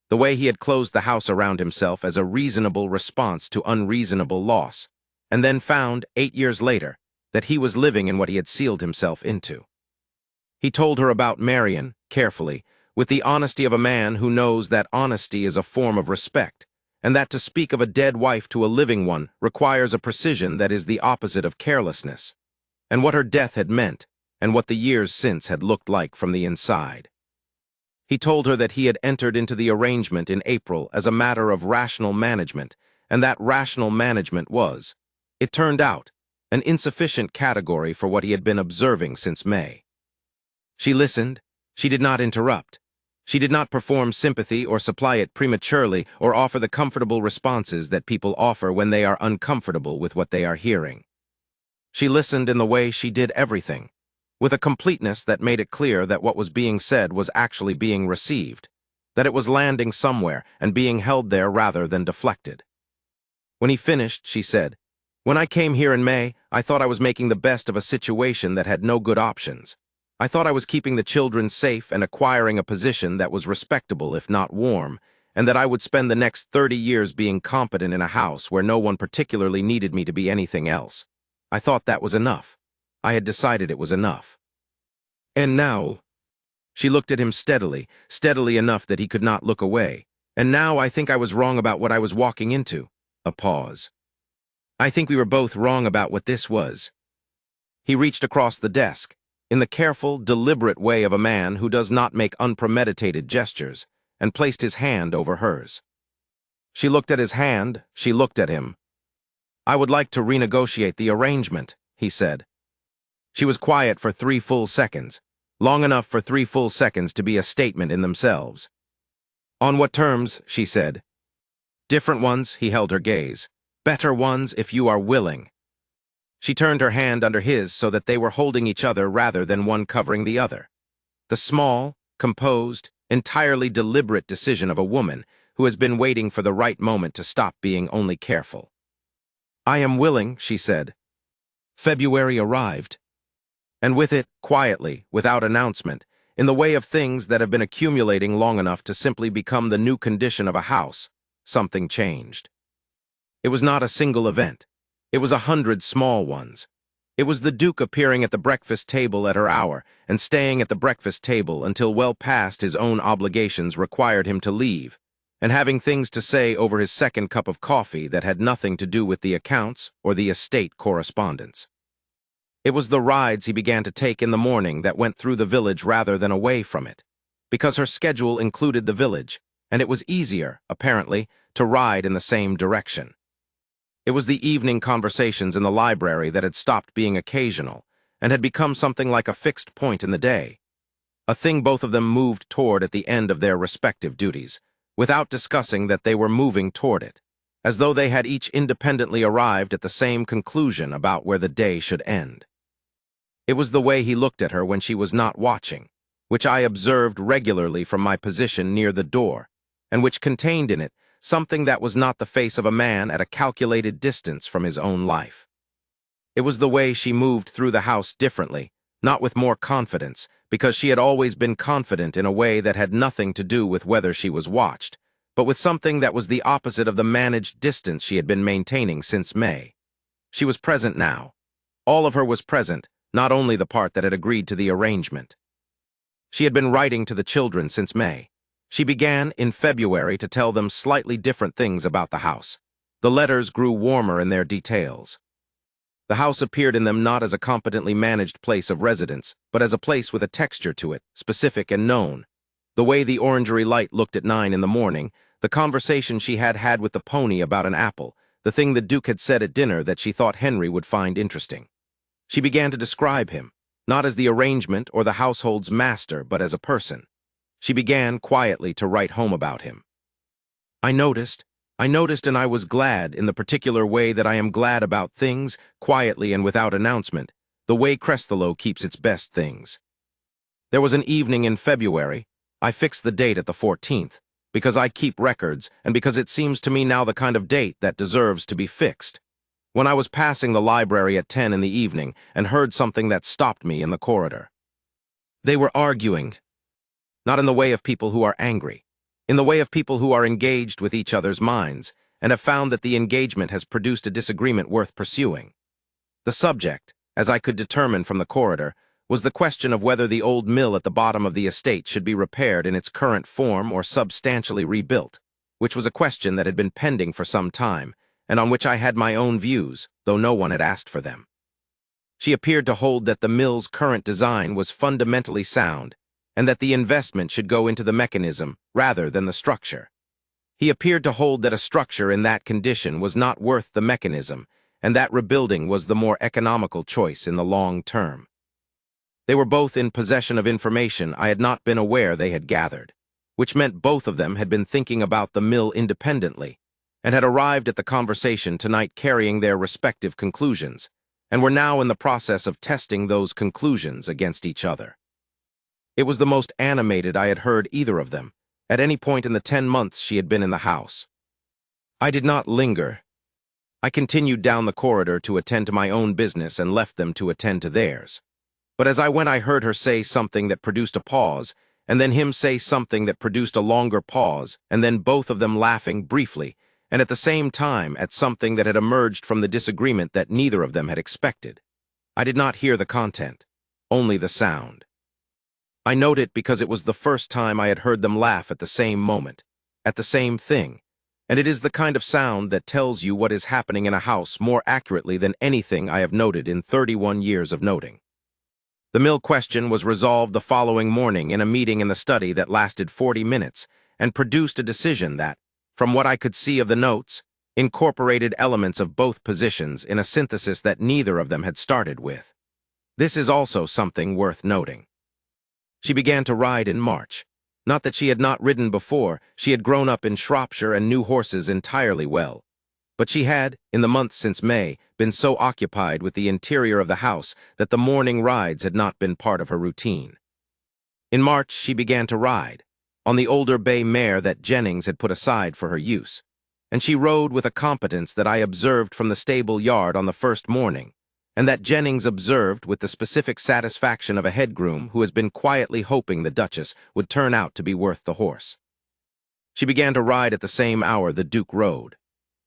the way he had closed the house around himself as a reasonable response to unreasonable loss, and then found, 8 years later, that he was living in what he had sealed himself into. He told her about Marion, carefully, with the honesty of a man who knows that honesty is a form of respect, and that to speak of a dead wife to a living one requires a precision that is the opposite of carelessness. and what her death had meant, and what the years since had looked like from the inside. He told her that he had entered into the arrangement in April as a matter of rational management, and that rational management was, it turned out, an insufficient category for what he had been observing since May. She listened. She did not interrupt. She did not perform sympathy or supply it prematurely or offer the comfortable responses that people offer when they are uncomfortable with what they are hearing. She listened in the way she did everything, with a completeness that made it clear that what was being said was actually being received, that it was landing somewhere and being held there rather than deflected. When he finished, she said, "When I came here in May, I thought I was making the best of a situation that had no good options. I thought I was keeping the children safe and acquiring a position that was respectable if not warm, and that I would spend the next 30 years being competent in a house where no one particularly needed me to be anything else. I thought that was enough. I had decided it was enough. And now," she looked at him steadily, steadily enough that he could not look away, "and now I think I was wrong about what I was walking into." A pause. "I think we were both wrong about what this was." He reached across the desk, in the careful, deliberate way of a man who does not make unpremeditated gestures, and placed his hand over hers. She looked at his hand, she looked at him. "I would like to renegotiate the arrangement," he said. She was quiet for 3 full seconds, long enough for 3 full seconds to be a statement in themselves. "On what terms?" she said. "Different ones," he held her gaze. "Better ones if you are willing." She turned her hand under his so that they were holding each other rather than one covering the other. The small, composed, entirely deliberate decision of a woman who has been waiting for the right moment to stop being only careful. "I am willing," she said. February arrived. And with it, quietly, without announcement, in the way of things that have been accumulating long enough to simply become the new condition of a house, something changed. It was not a single event. It was 100 small ones. It was the Duke appearing at the breakfast table at her hour and staying at the breakfast table until well past his own obligations required him to leave, and having things to say over his second cup of coffee that had nothing to do with the accounts or the estate correspondence. It was the rides he began to take in the morning that went through the village rather than away from it, because her schedule included the village, and it was easier, apparently, to ride in the same direction. It was the evening conversations in the library that had stopped being occasional and had become something like a fixed point in the day, a thing both of them moved toward at the end of their respective duties, without discussing that they were moving toward it, as though they had each independently arrived at the same conclusion about where the day should end. It was the way he looked at her when she was not watching, which I observed regularly from my position near the door, and which contained in it something that was not the face of a man at a calculated distance from his own life. It was the way she moved through the house differently, not with more confidence, because she had always been confident in a way that had nothing to do with whether she was watched, but with something that was the opposite of the managed distance she had been maintaining since May. She was present now. All of her was present, not only the part that had agreed to the arrangement. She had been writing to the children since May. She began, in February, to tell them slightly different things about the house. The letters grew warmer in their details. The house appeared in them not as a competently managed place of residence, but as a place with a texture to it, specific and known. The way the orangery light looked at 9 in the morning, the conversation she had had with the pony about an apple, the thing the Duke had said at dinner that she thought Henry would find interesting. She began to describe him, not as the arrangement or the household's master, but as a person. She began quietly to write home about him. I noticed and I was glad in the particular way that I am glad about things, quietly and without announcement, the way Cresthelloe keeps its best things. There was an evening in February. I fixed the date at the 14th, because I keep records and because it seems to me now the kind of date that deserves to be fixed. When I was passing the library at 10 in the evening and heard something that stopped me in the corridor. They were arguing. Not in the way of people who are angry, in the way of people who are engaged with each other's minds and have found that the engagement has produced a disagreement worth pursuing. The subject, as I could determine from the corridor, was the question of whether the old mill at the bottom of the estate should be repaired in its current form or substantially rebuilt, which was a question that had been pending for some time, and on which I had my own views, though no one had asked for them. She appeared to hold that the mill's current design was fundamentally sound, and that the investment should go into the mechanism rather than the structure. He appeared to hold that a structure in that condition was not worth the mechanism, and that rebuilding was the more economical choice in the long term. They were both in possession of information I had not been aware they had gathered, which meant both of them had been thinking about the mill independently, and had arrived at the conversation tonight carrying their respective conclusions, and were now in the process of testing those conclusions against each other. It was the most animated I had heard either of them, at any point in the 10 months she had been in the house. I did not linger. I continued down the corridor to attend to my own business and left them to attend to theirs. But as I went, I heard her say something that produced a pause, and then him say something that produced a longer pause, and then both of them laughing briefly, and at the same time at something that had emerged from the disagreement that neither of them had expected. I did not hear the content, only the sound. I note it because it was the first time I had heard them laugh at the same moment, at the same thing, and it is the kind of sound that tells you what is happening in a house more accurately than anything I have noted in 31 years of noting. The mill question was resolved the following morning in a meeting in the study that lasted 40 minutes and produced a decision that, from what I could see of the notes, incorporated elements of both positions in a synthesis that neither of them had started with. This is also something worth noting. She began to ride in March. Not that she had not ridden before, she had grown up in Shropshire and knew horses entirely well. But she had, in the months since May, been so occupied with the interior of the house that the morning rides had not been part of her routine. In March, she began to ride, on the older bay mare that Jennings had put aside for her use, and she rode with a competence that I observed from the stable yard on the first morning, and that Jennings observed with the specific satisfaction of a head groom who has been quietly hoping the Duchess would turn out to be worth the horse. She began to ride at the same hour the Duke rode.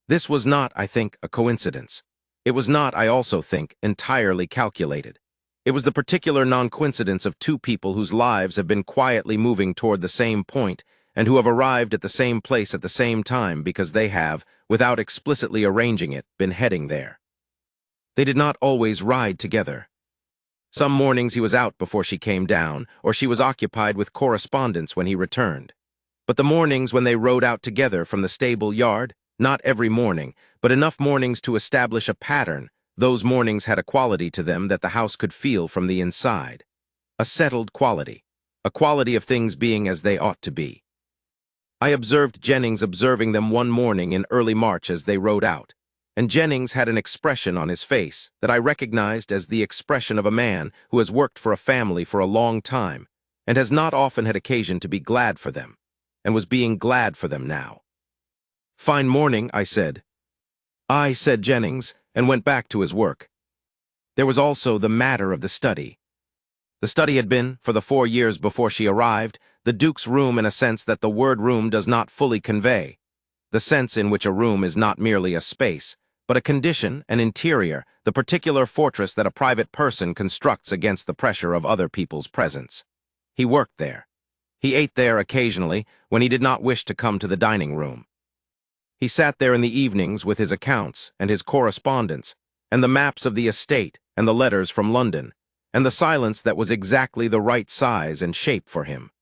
This was not, I think, a coincidence. It was not, I also think, entirely calculated. It was the particular non-coincidence of two people whose lives have been quietly moving toward the same point and who have arrived at the same place at the same time because they have, without explicitly arranging it, been heading there. They did not always ride together. Some mornings he was out before she came down, or she was occupied with correspondence when he returned. But the mornings when they rode out together from the stable yard, not every morning, but enough mornings to establish a pattern, those mornings had a quality to them that the house could feel from the inside. A settled quality, a quality of things being as they ought to be. I observed Jennings observing them one morning in early March as they rode out, and Jennings had an expression on his face that I recognized as the expression of a man who has worked for a family for a long time and has not often had occasion to be glad for them, and was being glad for them now. "Fine morning," I said. "Aye," said Jennings, and went back to his work. There was also the matter of the study. The study had been, for the 4 years before she arrived, the Duke's room in a sense that the word room does not fully convey, the sense in which a room is not merely a space, but a condition, an interior, the particular fortress that a private person constructs against the pressure of other people's presence. He worked there. He ate there occasionally, when he did not wish to come to the dining room. He sat there in the evenings with his accounts and his correspondence, and the maps of the estate and the letters from London, and the silence that was exactly the right size and shape for him.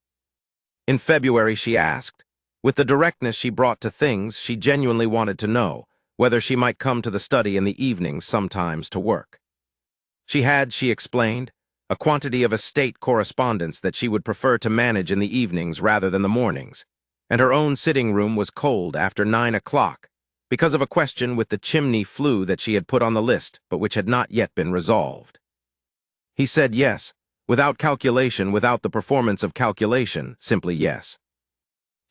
In February she asked, with the directness she brought to things she genuinely wanted to know, whether she might come to the study in the evenings sometimes to work. She had, she explained, a quantity of estate correspondence that she would prefer to manage in the evenings rather than the mornings, and her own sitting room was cold after 9 o'clock, because of a question with the chimney flue that she had put on the list, but which had not yet been resolved. He said yes, without calculation, without the performance of calculation, simply yes.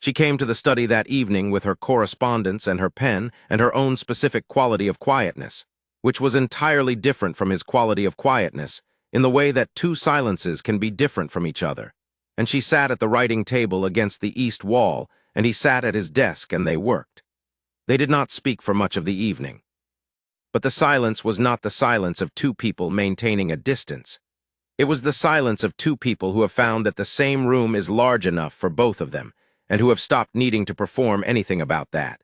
She came to the study that evening with her correspondence and her pen and her own specific quality of quietness, which was entirely different from his quality of quietness, in the way that two silences can be different from each other. And she sat at the writing table against the east wall, and he sat at his desk, and they worked. They did not speak for much of the evening. But the silence was not the silence of two people maintaining a distance. It was the silence of two people who have found that the same room is large enough for both of them, and who have stopped needing to perform anything about that.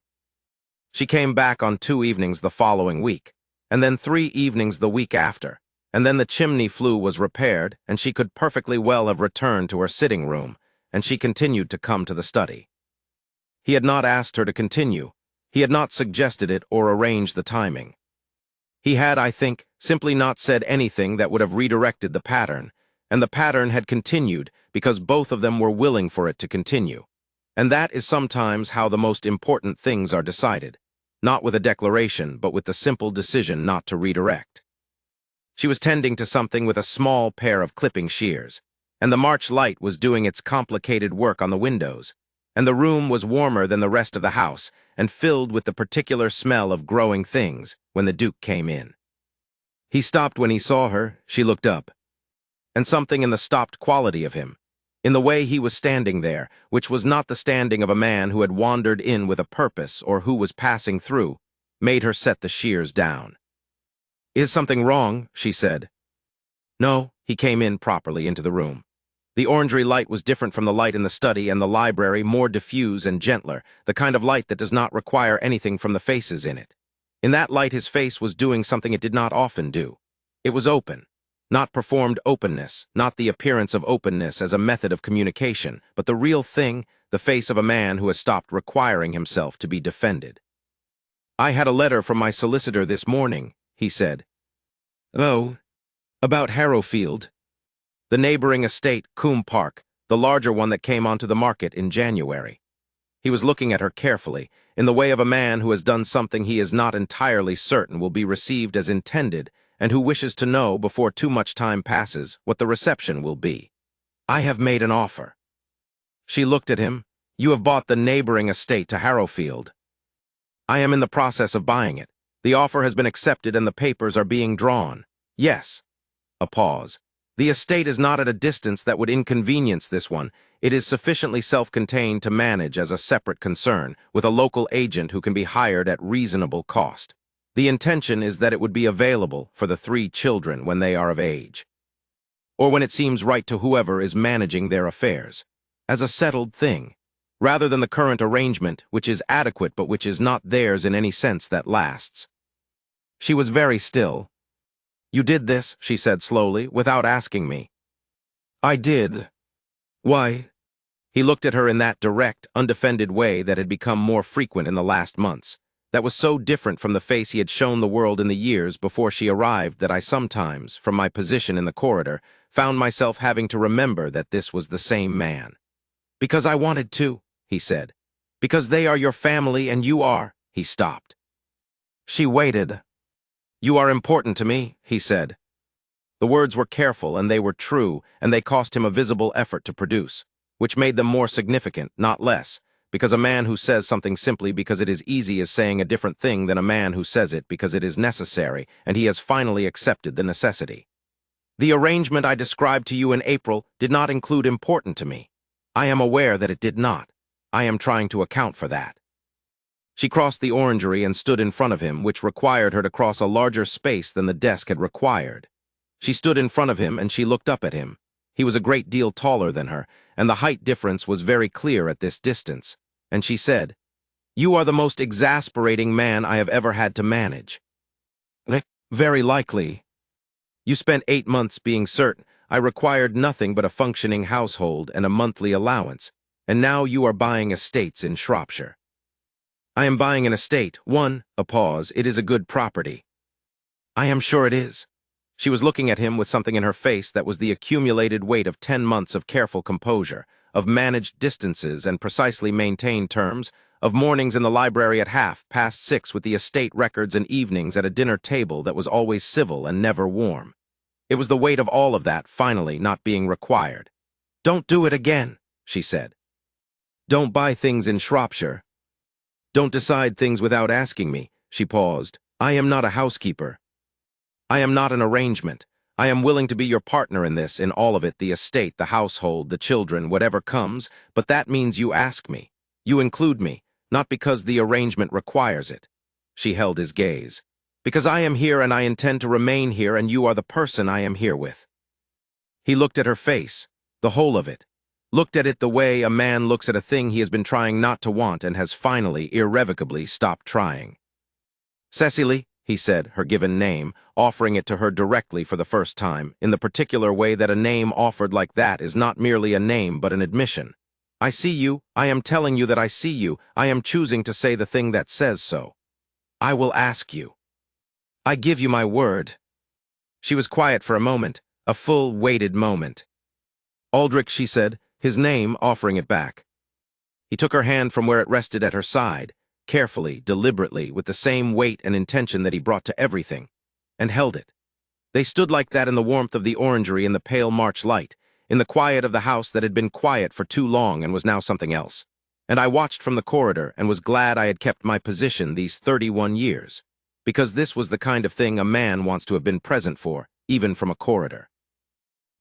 She came back on 2 evenings the following week, and then 3 evenings the week after, And then the chimney flue was repaired, and she could perfectly well have returned to her sitting room, and she continued to come to the study. He had not asked her to continue. He had not suggested it or arranged the timing. He had, I think, simply not said anything that would have redirected the pattern, and the pattern had continued because both of them were willing for it to continue. And that is sometimes how the most important things are decided, not with a declaration, but with the simple decision not to redirect. She was tending to something with a small pair of clipping shears, and the March light was doing its complicated work on the windows, and the room was warmer than the rest of the house and filled with the particular smell of growing things when the Duke came in. He stopped when he saw her. She looked up. And something in the stopped quality of him, in the way he was standing there, which was not the standing of a man who had wandered in with a purpose or who was passing through, made her set the shears down. "Is something wrong?" she said. No, he came in properly into the room. The orangery light was different from the light in the study and the library, more diffuse and gentler, the kind of light that does not require anything from the faces in it. In that light his face was doing something it did not often do. It was open. Not performed openness, not the appearance of openness as a method of communication, but the real thing, the face of a man who has stopped requiring himself to be defended. "I had a letter from my solicitor this morning," he said. "Oh, about Harrowfield. The neighboring estate, Coombe Park, the larger one that came onto the market in January." He was looking at her carefully, in the way of a man who has done something he is not entirely certain will be received as intended, and who wishes to know, before too much time passes, what the reception will be. "I have made an offer." She looked at him. "You have bought the neighboring estate to Harrowfield." "I am in the process of buying it. The offer has been accepted and the papers are being drawn." "Yes." A pause. "The estate is not at a distance that would inconvenience this one. It is sufficiently self-contained to manage as a separate concern, with a local agent who can be hired at reasonable cost. The intention is that it would be available for the 3 children when they are of age, or when it seems right to whoever is managing their affairs, as a settled thing, rather than the current arrangement, which is adequate but which is not theirs in any sense that lasts." She was very still. "You did this," she said slowly, "without asking me." "I did. Why?" He looked at her in that direct, undefended way that had become more frequent in the last months, that was so different from the face he had shown the world in the years before she arrived that I sometimes, from my position in the corridor, found myself having to remember that this was the same man. "Because I wanted to," he said. "Because they are your family and you are." He stopped. She waited. "You are important to me," he said. The words were careful and they were true, and they cost him a visible effort to produce, which made them more significant, not less, because a man who says something simply because it is easy is saying a different thing than a man who says it because it is necessary, and he has finally accepted the necessity. "The arrangement I described to you in April did not include important to me. I am aware that it did not. I am trying to account for that." She crossed the orangery and stood in front of him, which required her to cross a larger space than the desk had required. She stood in front of him and she looked up at him. He was a great deal taller than her, and the height difference was very clear at this distance. And she said, "You are the most exasperating man I have ever had to manage." "Very likely. You spent 8 months being certain I required nothing but a functioning household and a monthly allowance, and now you are buying estates in Shropshire." "I am buying an estate. A pause. "It is a good property." "I am sure it is." She was looking at him with something in her face that was the accumulated weight of 10 months of careful composure, of managed distances and precisely maintained terms, of mornings in the library at 6:30 with the estate records and evenings at a dinner table that was always civil and never warm. It was the weight of all of that, finally, not being required. "Don't do it again," she said. "Don't buy things in Shropshire. Don't decide things without asking me." She paused. "I am not a housekeeper. I am not an arrangement. I am willing to be your partner in this, in all of it, the estate, the household, the children, whatever comes, but that means you ask me. You include me, not because the arrangement requires it." She held his gaze. "Because I am here and I intend to remain here, and you are the person I am here with." He looked at her face, the whole of it, looked at it the way a man looks at a thing he has been trying not to want and has finally, irrevocably, stopped trying. "Cecily," he said, her given name, offering it to her directly for the first time, in the particular way that a name offered like that is not merely a name but an admission. I see you, I am telling you that I see you, I am choosing to say the thing that says so. I will ask you. I give you my word. She was quiet for a moment, a full, weighted moment. Aldrich, she said, his name offering it back. He took her hand from where it rested at her side, carefully, deliberately, with the same weight and intention that he brought to everything, and held it. They stood like that in the warmth of the orangery in the pale March light, in the quiet of the house that had been quiet for too long and was now something else. And I watched from the corridor and was glad I had kept my position these 31 years, because this was the kind of thing a man wants to have been present for, even from a corridor.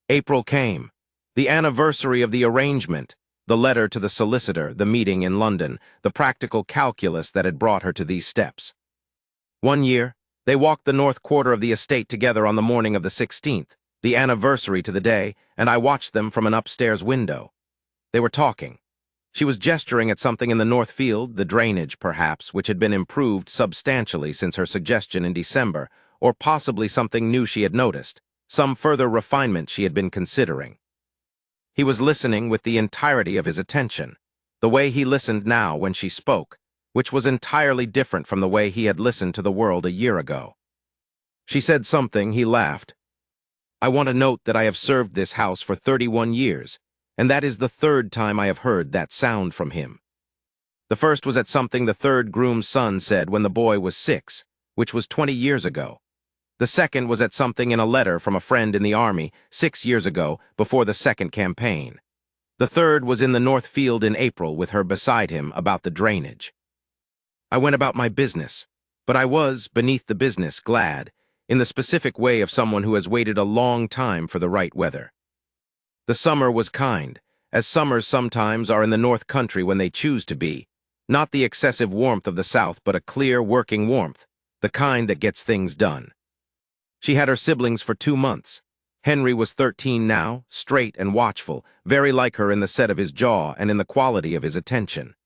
April came. The anniversary of the arrangement, the letter to the solicitor, the meeting in London, the practical calculus that had brought her to these steps. 1 year, they walked the north quarter of the estate together on the morning of the 16th, the anniversary to the day, and I watched them from an upstairs window. They were talking. She was gesturing at something in the north field, the drainage, perhaps, which had been improved substantially since her suggestion in December, or possibly something new she had noticed, some further refinement she had been considering. He was listening with the entirety of his attention, the way he listened now when she spoke, which was entirely different from the way he had listened to the world a year ago. She said something, he laughed. I want to note that I have served this house for 31 years, and that is the third time I have heard that sound from him. The first was at something the third groom's son said when the boy was 6, which was 20 years ago. The second was at something in a letter from a friend in the army 6 years ago, before the second campaign. The third was in the north field in April with her beside him about the drainage. I went about my business, but I was, beneath the business, glad, in the specific way of someone who has waited a long time for the right weather. The summer was kind, as summers sometimes are in the north country when they choose to be, not the excessive warmth of the south, but a clear, working warmth, the kind that gets things done. She had her siblings for 2 months. Henry was 13 now, straight and watchful, very like her in the set of his jaw and in the quality of his attention.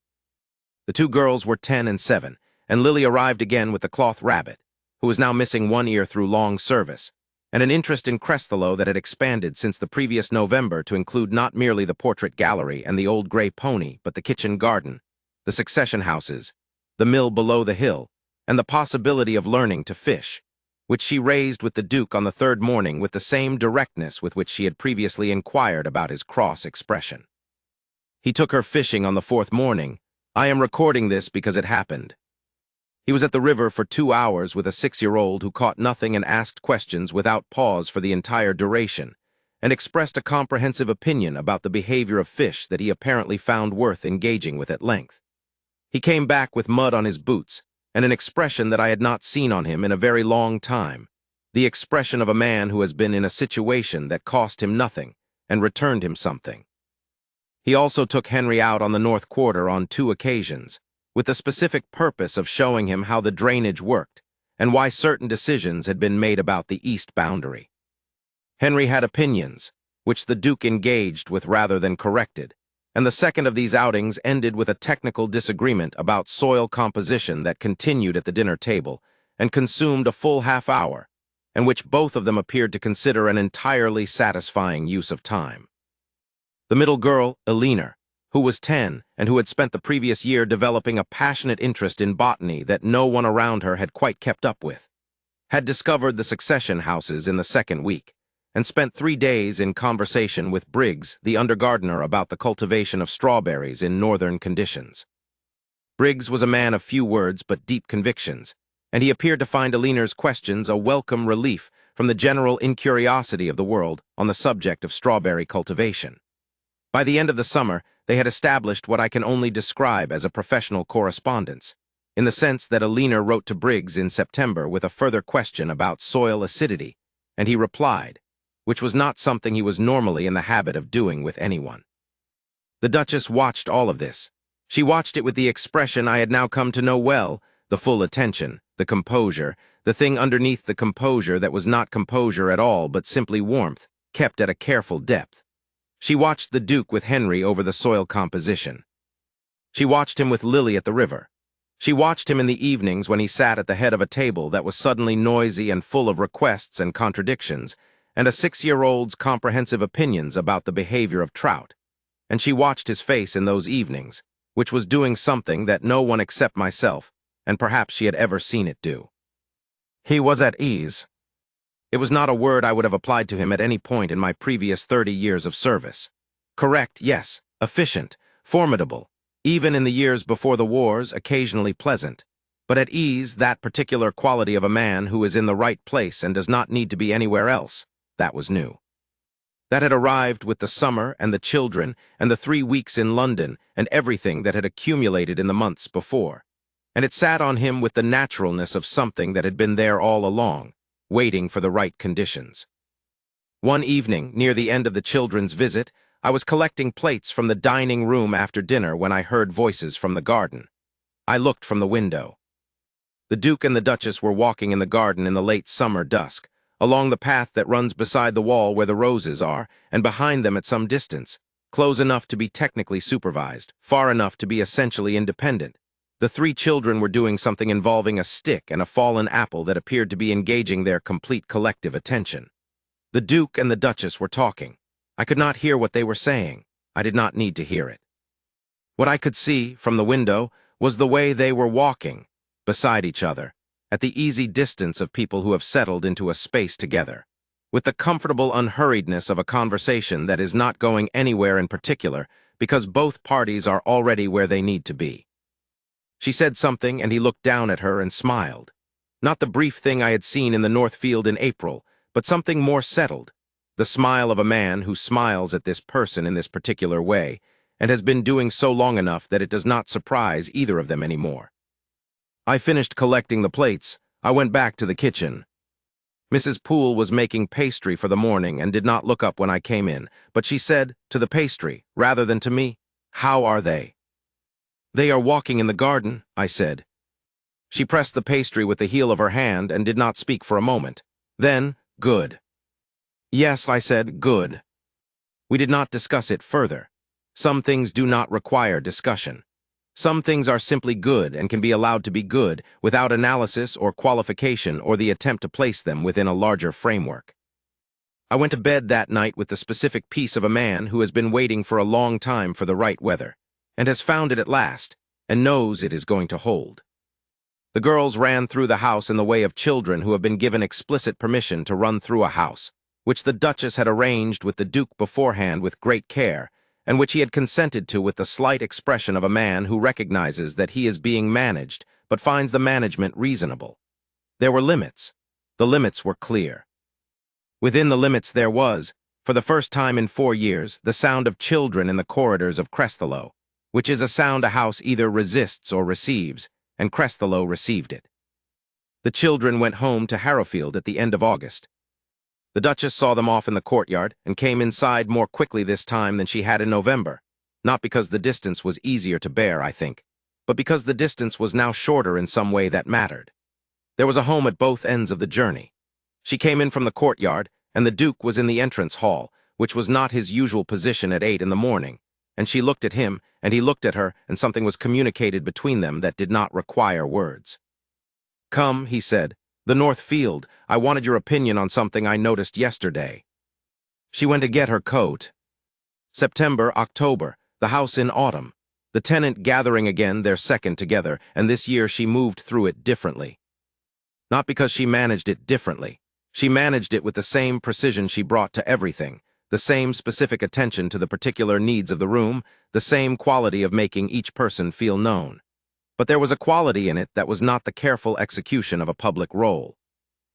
The 2 girls were 10 and 7, and Lily arrived again with the cloth rabbit, who was now missing 1 ear through long service, and an interest in Cresthalo that had expanded since the previous November to include not merely the portrait gallery and the old gray pony, but the kitchen garden, the succession houses, the mill below the hill, and the possibility of learning to fish, which she raised with the Duke on the 3rd morning with the same directness with which she had previously inquired about his cross expression. He took her fishing on the 4th morning. I am recording this because it happened. He was at the river for 2 hours with a 6-year-old who caught nothing and asked questions without pause for the entire duration, and expressed a comprehensive opinion about the behavior of fish that he apparently found worth engaging with at length. He came back with mud on his boots, and an expression that I had not seen on him in a very long time, the expression of a man who has been in a situation that cost him nothing and returned him something. He also took Henry out on the north quarter on 2 occasions, with the specific purpose of showing him how the drainage worked and why certain decisions had been made about the east boundary. Henry had opinions, which the Duke engaged with rather than corrected, and the second of these outings ended with a technical disagreement about soil composition that continued at the dinner table and consumed a full half hour, and which both of them appeared to consider an entirely satisfying use of time. The middle girl, Eleanor, who was 10 and who had spent the previous year developing a passionate interest in botany that no one around her had quite kept up with, had discovered the succession houses in the 2nd week, and spent 3 days in conversation with Briggs, the undergardener, about the cultivation of strawberries in northern conditions. Briggs was a man of few words but deep convictions, and he appeared to find Eleanor's questions a welcome relief from the general incuriosity of the world on the subject of strawberry cultivation. By the end of the summer, they had established what I can only describe as a professional correspondence, in the sense that Eleanor wrote to Briggs in September with a further question about soil acidity, and he replied, which was not something he was normally in the habit of doing with anyone. The Duchess watched all of this. She watched it with the expression I had now come to know well, the full attention, the composure, the thing underneath the composure that was not composure at all but simply warmth, kept at a careful depth. She watched the Duke with Henry over the soil composition. She watched him with Lily at the river. She watched him in the evenings when he sat at the head of a table that was suddenly noisy and full of requests and contradictions, and a 6-year-old's comprehensive opinions about the behavior of trout. And she watched his face in those evenings, which was doing something that no one except myself, and perhaps she had ever seen it do. He was at ease. It was not a word I would have applied to him at any point in my previous 30 years of service. Correct, yes, efficient, formidable, even in the years before the wars, occasionally pleasant. But at ease, that particular quality of a man who is in the right place and does not need to be anywhere else, that was new. That had arrived with the summer and the children and the 3 weeks in London and everything that had accumulated in the months before. And it sat on him with the naturalness of something that had been there all along, waiting for the right conditions. One evening, near the end of the children's visit, I was collecting plates from the dining room after dinner when I heard voices from the garden. I looked from the window. The Duke and the Duchess were walking in the garden in the late summer dusk, along the path that runs beside the wall where the roses are, and behind them at some distance, close enough to be technically supervised, far enough to be essentially independent. The 3 children were doing something involving a stick and a fallen apple that appeared to be engaging their complete collective attention. The Duke and the Duchess were talking. I could not hear what they were saying. I did not need to hear it. What I could see, from the window, was the way they were walking, beside each other, at the easy distance of people who have settled into a space together, with the comfortable unhurriedness of a conversation that is not going anywhere in particular because both parties are already where they need to be. She said something, and he looked down at her and smiled. Not the brief thing I had seen in the North Field in April, but something more settled. The smile of a man who smiles at this person in this particular way, and has been doing so long enough that it does not surprise either of them anymore. I finished collecting the plates. I went back to the kitchen. Mrs. Poole was making pastry for the morning and did not look up when I came in, but she said, to the pastry, rather than to me, "How are they?" "They are walking in the garden," I said. She pressed the pastry with the heel of her hand and did not speak for a moment. Then, "Good." "Yes," I said, "good." We did not discuss it further. Some things do not require discussion. Some things are simply good and can be allowed to be good without analysis or qualification or the attempt to place them within a larger framework. I went to bed that night with the specific peace of a man who has been waiting for a long time for the right weather, and has found it at last, and knows it is going to hold. The girls ran through the house in the way of children who have been given explicit permission to run through a house, which the Duchess had arranged with the Duke beforehand with great care, and which he had consented to with the slight expression of a man who recognizes that he is being managed, but finds the management reasonable. There were limits. The limits were clear. Within the limits there was, for the first time in 4 years, the sound of children in the corridors of Cresthelloe, which is a sound a house either resists or receives, and Cresthelloe received it. The children went home to Harrowfield at the end of August. The Duchess saw them off in the courtyard and came inside more quickly this time than she had in November, not because the distance was easier to bear, I think, but because the distance was now shorter in some way that mattered. There was a home at both ends of the journey. She came in from the courtyard, and the Duke was in the entrance hall, which was not his usual position at 8 in the morning, and she looked at him, and he looked at her, and something was communicated between them that did not require words. "Come," he said. "The North Field. I wanted your opinion on something I noticed yesterday." She went to get her coat. September, October, the house in autumn. The tenant gathering again, their second together, and this year she moved through it differently. Not because she managed it differently. She managed it with the same precision she brought to everything, the same specific attention to the particular needs of the room, the same quality of making each person feel known. But there was a quality in it that was not the careful execution of a public role.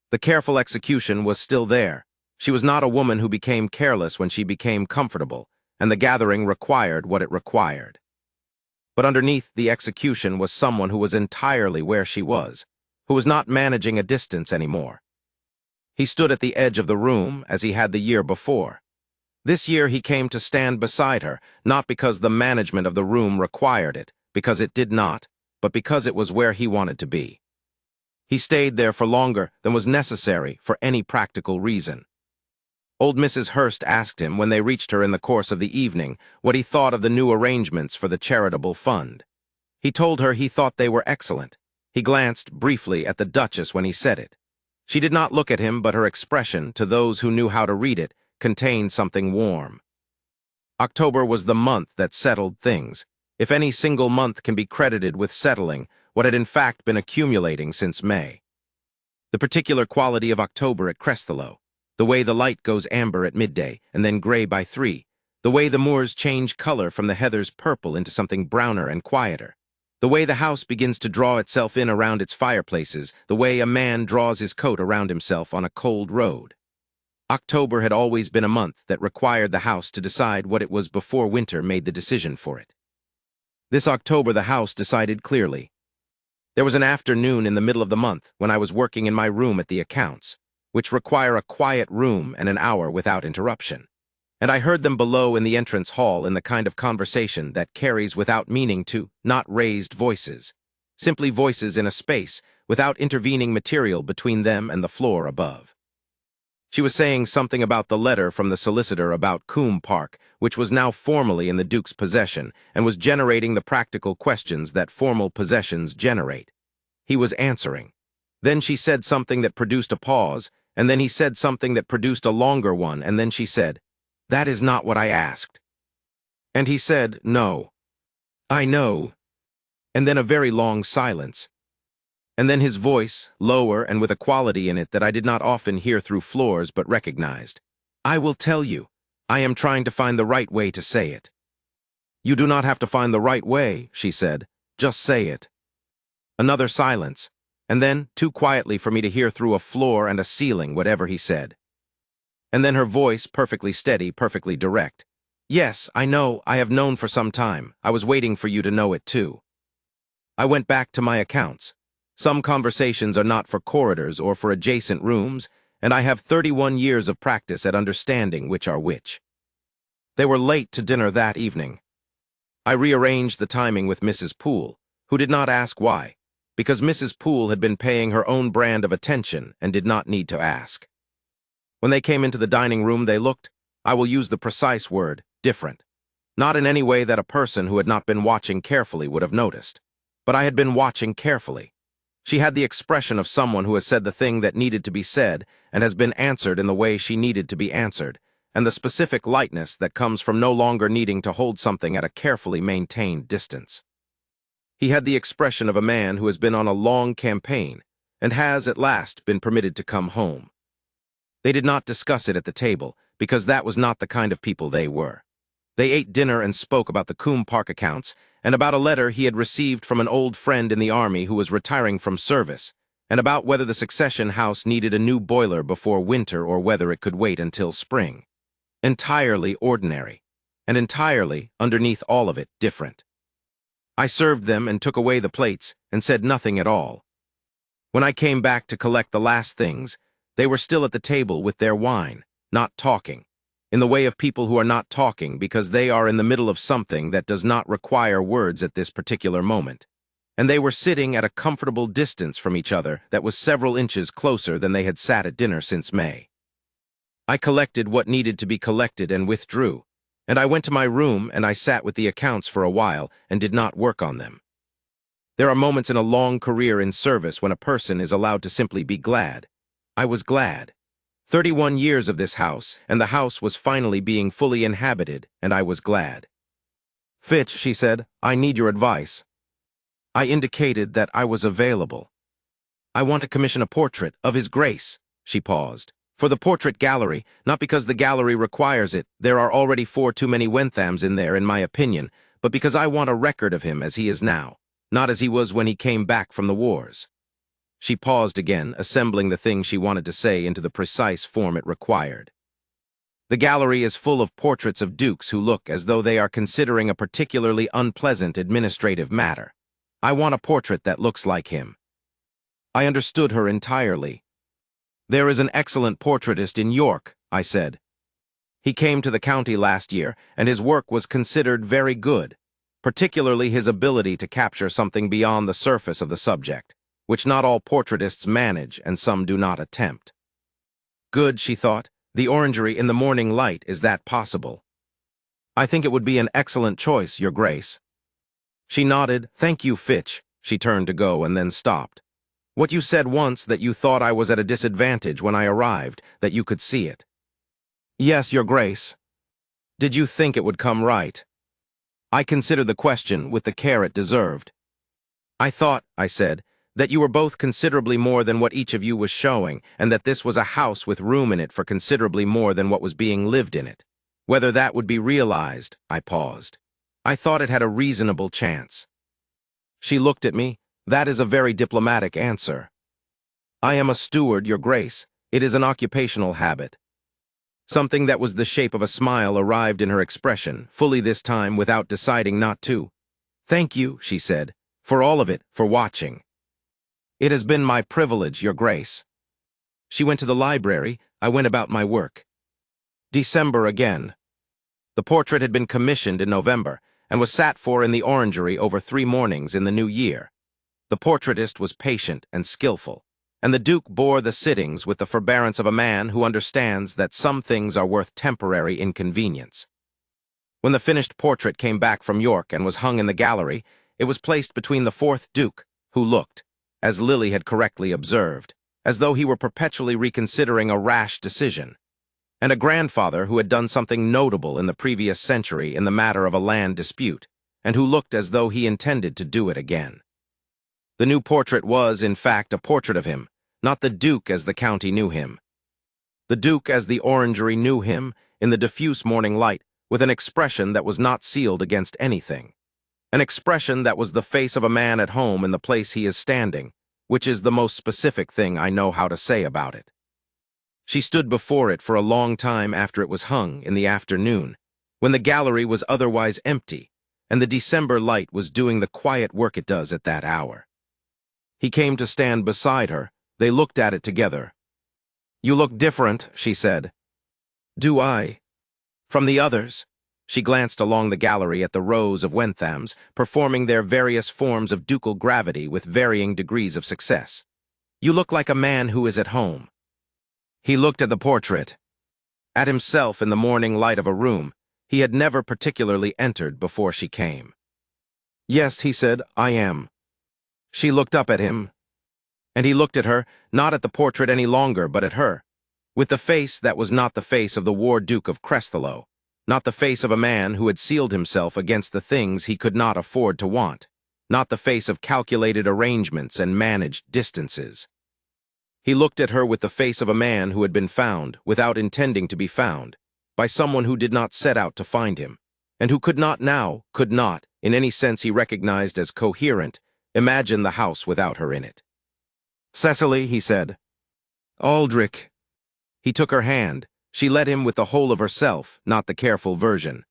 The careful execution was still there. She was not a woman who became careless when she became comfortable, and the gathering required what it required. But underneath the execution was someone who was entirely where she was, who was not managing a distance anymore. He stood at the edge of the room, as he had the year before. This year he came to stand beside her, not because the management of the room required it, because it did not, but because it was where he wanted to be. He stayed there for longer than was necessary for any practical reason. Old Mrs. Hurst asked him, when they reached her in the course of the evening, what he thought of the new arrangements for the charitable fund. He told her he thought they were excellent. He glanced briefly at the Duchess when he said it. She did not look at him, but her expression, to those who knew how to read it, contained something warm. October was the month that settled things. If any single month can be credited with settling what had in fact been accumulating since May. The particular quality of October at Crestheloe, the way the light goes amber at midday and then gray by 3, the way the moors change color from the heather's purple into something browner and quieter, the way the house begins to draw itself in around its fireplaces, the way a man draws his coat around himself on a cold road. October had always been a month that required the house to decide what it was before winter made the decision for it. This October the house decided clearly. There was an afternoon in the middle of the month when I was working in my room at the accounts, which require a quiet room and an hour without interruption. And I heard them below in the entrance hall in the kind of conversation that carries without meaning to, not raised voices, simply voices in a space without intervening material between them and the floor above. She was saying something about the letter from the solicitor about Coombe Park, which was now formally in the Duke's possession and was generating the practical questions that formal possessions generate. He was answering. Then she said something that produced a pause, and then he said something that produced a longer one, and then she said, "That is not what I asked." And he said, "No." "I know." And then a very long silence. And then his voice, lower and with a quality in it that I did not often hear through floors but recognized. "I will tell you. I am trying to find the right way to say it." "You do not have to find the right way," she said. "Just say it." Another silence, and then, too quietly for me to hear through a floor and a ceiling whatever he said. And then her voice, perfectly steady, perfectly direct. "Yes, I know. I have known for some time. I was waiting for you to know it too." I went back to my accounts. Some conversations are not for corridors or for adjacent rooms, and I have 31 years of practice at understanding which are which. They were late to dinner that evening. I rearranged the timing with Mrs. Poole, who did not ask why, because Mrs. Poole had been paying her own brand of attention and did not need to ask. When they came into the dining room, they looked, I will use the precise word, different. Not in any way that a person who had not been watching carefully would have noticed. But I had been watching carefully. She had the expression of someone who has said the thing that needed to be said and has been answered in the way she needed to be answered, and the specific lightness that comes from no longer needing to hold something at a carefully maintained distance. He had the expression of a man who has been on a long campaign and has, at last, been permitted to come home. They did not discuss it at the table, because that was not the kind of people they were. They ate dinner and spoke about the Coombe Park accounts, and about a letter he had received from an old friend in the army who was retiring from service, and about whether the succession house needed a new boiler before winter or whether it could wait until spring. Entirely ordinary, and entirely, underneath all of it, different. I served them and took away the plates and said nothing at all. When I came back to collect the last things, they were still at the table with their wine, not talking, in the way of people who are not talking because they are in the middle of something that does not require words at this particular moment. And they were sitting at a comfortable distance from each other that was several inches closer than they had sat at dinner since May. I collected what needed to be collected and withdrew, and I went to my room and I sat with the accounts for a while and did not work on them. There are moments in a long career in service when a person is allowed to simply be glad. I was glad. 31 years of this house, and the house was finally being fully inhabited, and I was glad. "Fitch," she said, "I need your advice." I indicated that I was available. "I want to commission a portrait of His Grace," she paused. "For the portrait gallery, not because the gallery requires it, there are already 4 too many Wenthams in there in my opinion, but because I want a record of him as he is now, not as he was when he came back from the wars." She paused again, assembling the thing she wanted to say into the precise form it required. "The gallery is full of portraits of dukes who look as though they are considering a particularly unpleasant administrative matter. I want a portrait that looks like him." I understood her entirely. "There is an excellent portraitist in York," I said. "He came to the county last year, and his work was considered very good, particularly his ability to capture something beyond the surface of the subject, which not all portraitists manage and some do not attempt." Good, she thought. The orangery in the morning light, is that possible? "I think it would be an excellent choice, Your Grace." She nodded. "Thank you, Fitch." She turned to go and then stopped. "What you said once, that you thought I was at a disadvantage when I arrived, that you could see it." "Yes, Your Grace." "Did you think it would come right?" I considered the question with the care it deserved. "I thought," I said, "that you were both considerably more than what each of you was showing, and that this was a house with room in it for considerably more than what was being lived in it. Whether that would be realized," I paused. "I thought it had a reasonable chance." She looked at me. "That is a very diplomatic answer." "I am a steward, Your Grace. It is an occupational habit." Something that was the shape of a smile arrived in her expression, fully this time without deciding not to. "Thank you," she said, "for all of it, for watching." "It has been my privilege, Your Grace." She went to the library. I went about my work. December again. The portrait had been commissioned in November, and was sat for in the orangery over 3 mornings in the new year. The portraitist was patient and skillful, and the Duke bore the sittings with the forbearance of a man who understands that some things are worth temporary inconvenience. When the finished portrait came back from York and was hung in the gallery, it was placed between the 4th Duke, who looked, as Lily had correctly observed, as though he were perpetually reconsidering a rash decision, and a grandfather who had done something notable in the previous century in the matter of a land dispute, and who looked as though he intended to do it again. The new portrait was, in fact, a portrait of him, not the Duke as the county knew him. The Duke as the orangery knew him, in the diffuse morning light, with an expression that was not sealed against anything. An expression that was the face of a man at home in the place he is standing, which is the most specific thing I know how to say about it. She stood before it for a long time after it was hung in the afternoon, when the gallery was otherwise empty, and the December light was doing the quiet work it does at that hour. He came to stand beside her. They looked at it together. "You look different," she said. "Do I?" "From the others." She glanced along the gallery at the rows of Wenthams, performing their various forms of ducal gravity with varying degrees of success. "You look like a man who is at home." He looked at the portrait, at himself in the morning light of a room he had never particularly entered before she came. "Yes," he said, "I am." She looked up at him, and he looked at her, not at the portrait any longer, but at her, with the face that was not the face of the War Duke of Cresthalo, not the face of a man who had sealed himself against the things he could not afford to want, not the face of calculated arrangements and managed distances. He looked at her with the face of a man who had been found, without intending to be found, by someone who did not set out to find him, and who could not, in any sense he recognized as coherent, imagine the house without her in it. "Cecily," he said. "Aldrich." He took her hand. She led him with the whole of herself, not the careful version.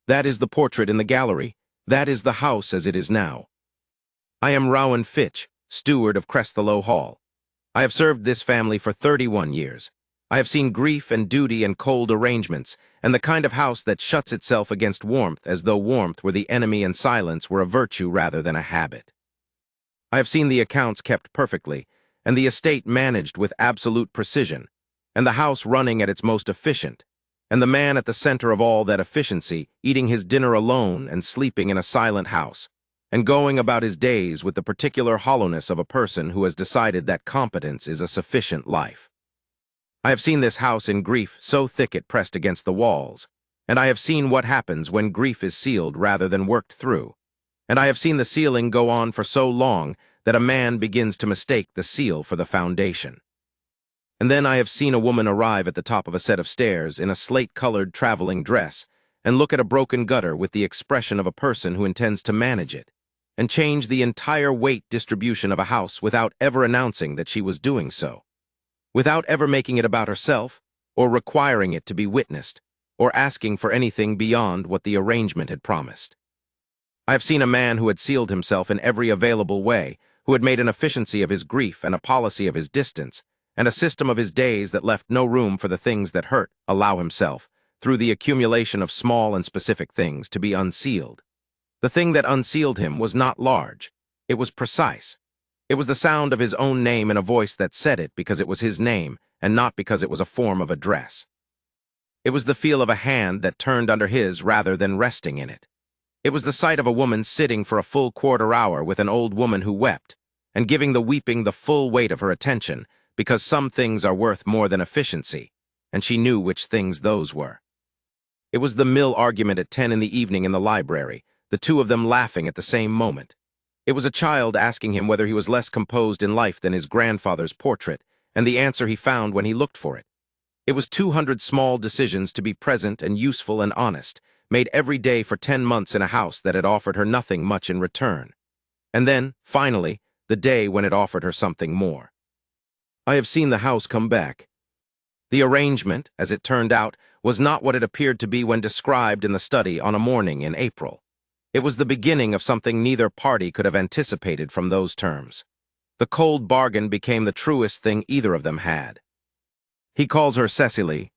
"That is the portrait in the gallery. That is the house as it is now. I am Rowan Fitch, steward of Cresthalo Hall. I have served this family for 31 years. I have seen grief and duty and cold arrangements, and the kind of house that shuts itself against warmth as though warmth were the enemy and silence were a virtue rather than a habit. I have seen the accounts kept perfectly, and the estate managed with absolute precision, and the house running at its most efficient, and the man at the center of all that efficiency, eating his dinner alone and sleeping in a silent house, and going about his days with the particular hollowness of a person who has decided that competence is a sufficient life. I have seen this house in grief so thick it pressed against the walls, and I have seen what happens when grief is sealed rather than worked through, and I have seen the sealing go on for so long that a man begins to mistake the seal for the foundation. And then I have seen a woman arrive at the top of a set of stairs in a slate-colored traveling dress and look at a broken gutter with the expression of a person who intends to manage it, and change the entire weight distribution of a house without ever announcing that she was doing so, without ever making it about herself, or requiring it to be witnessed, or asking for anything beyond what the arrangement had promised. I have seen a man who had sealed himself in every available way, who had made an efficiency of his grief and a policy of his distance, and a system of his days that left no room for the things that hurt, allow himself, through the accumulation of small and specific things, to be unsealed. The thing that unsealed him was not large. It was precise. It was the sound of his own name in a voice that said it because it was his name and not because it was a form of address. It was the feel of a hand that turned under his rather than resting in it. It was the sight of a woman sitting for a full quarter-hour with an old woman who wept, and giving the weeping the full weight of her attention, because some things are worth more than efficiency, and she knew which things those were. It was the mill argument at 10 in the evening in the library, the two of them laughing at the same moment. It was a child asking him whether he was less composed in life than his grandfather's portrait, and the answer he found when he looked for it. It was 200 small decisions to be present and useful and honest, made every day for 10 months in a house that had offered her nothing much in return. And then, finally, the day when it offered her something more. I have seen the house come back. The arrangement, as it turned out, was not what it appeared to be when described in the study on a morning in April. It was the beginning of something neither party could have anticipated from those terms. The cold bargain became the truest thing either of them had. He calls her Cecily.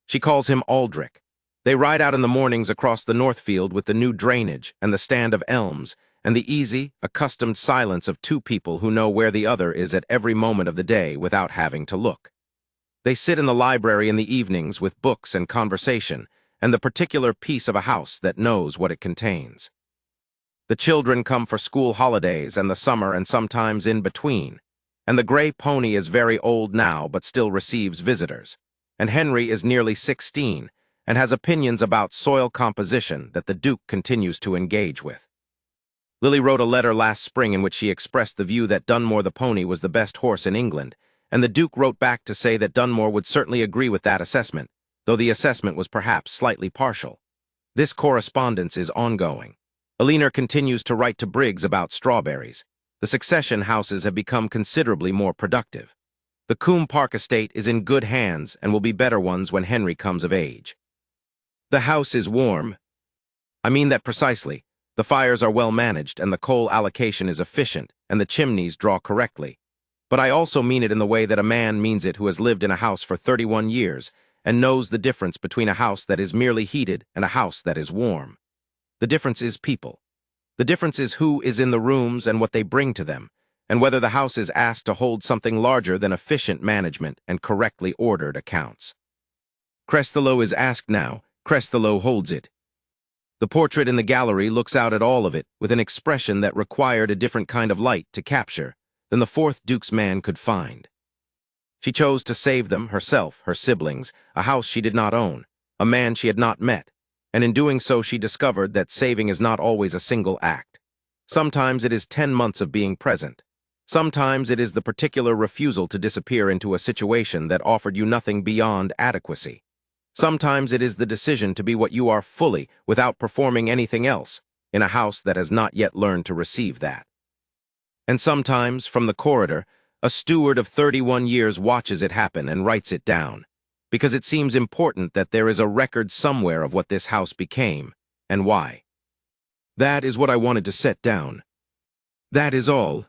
She calls him Aldrich. They ride out in the mornings across the Northfield with the new drainage and the stand of elms, and the easy, accustomed silence of two people who know where the other is at every moment of the day without having to look. They sit in the library in the evenings with books and conversation, and the particular piece of a house that knows what it contains. The children come for school holidays and the summer and sometimes in between, and the gray pony is very old now but still receives visitors, and Henry is nearly 16 and has opinions about soil composition that the Duke continues to engage with. Lily wrote a letter last spring in which she expressed the view that Dunmore the pony was the best horse in England, and the Duke wrote back to say that Dunmore would certainly agree with that assessment, though the assessment was perhaps slightly partial. This correspondence is ongoing. Elinor continues to write to Briggs about strawberries. The succession houses have become considerably more productive. The Coombe Park estate is in good hands and will be better ones when Henry comes of age. The house is warm. I mean that precisely. The fires are well managed and the coal allocation is efficient and the chimneys draw correctly. But I also mean it in the way that a man means it who has lived in a house for 31 years and knows the difference between a house that is merely heated and a house that is warm. The difference is people. The difference is who is in the rooms and what they bring to them, and whether the house is asked to hold something larger than efficient management and correctly ordered accounts. Cresthelow is asked now, Cresthelow holds it. The portrait in the gallery looks out at all of it with an expression that required a different kind of light to capture than the fourth Duke's man could find. She chose to save them, herself, her siblings, a house she did not own, a man she had not met, and in doing so she discovered that saving is not always a single act. Sometimes it is 10 months of being present. Sometimes it is the particular refusal to disappear into a situation that offered you nothing beyond adequacy. Sometimes it is the decision to be what you are fully without performing anything else in a house that has not yet learned to receive that. And sometimes, from the corridor, a steward of 31 years watches it happen and writes it down, because it seems important that there is a record somewhere of what this house became and why. That is what I wanted to set down. That is all.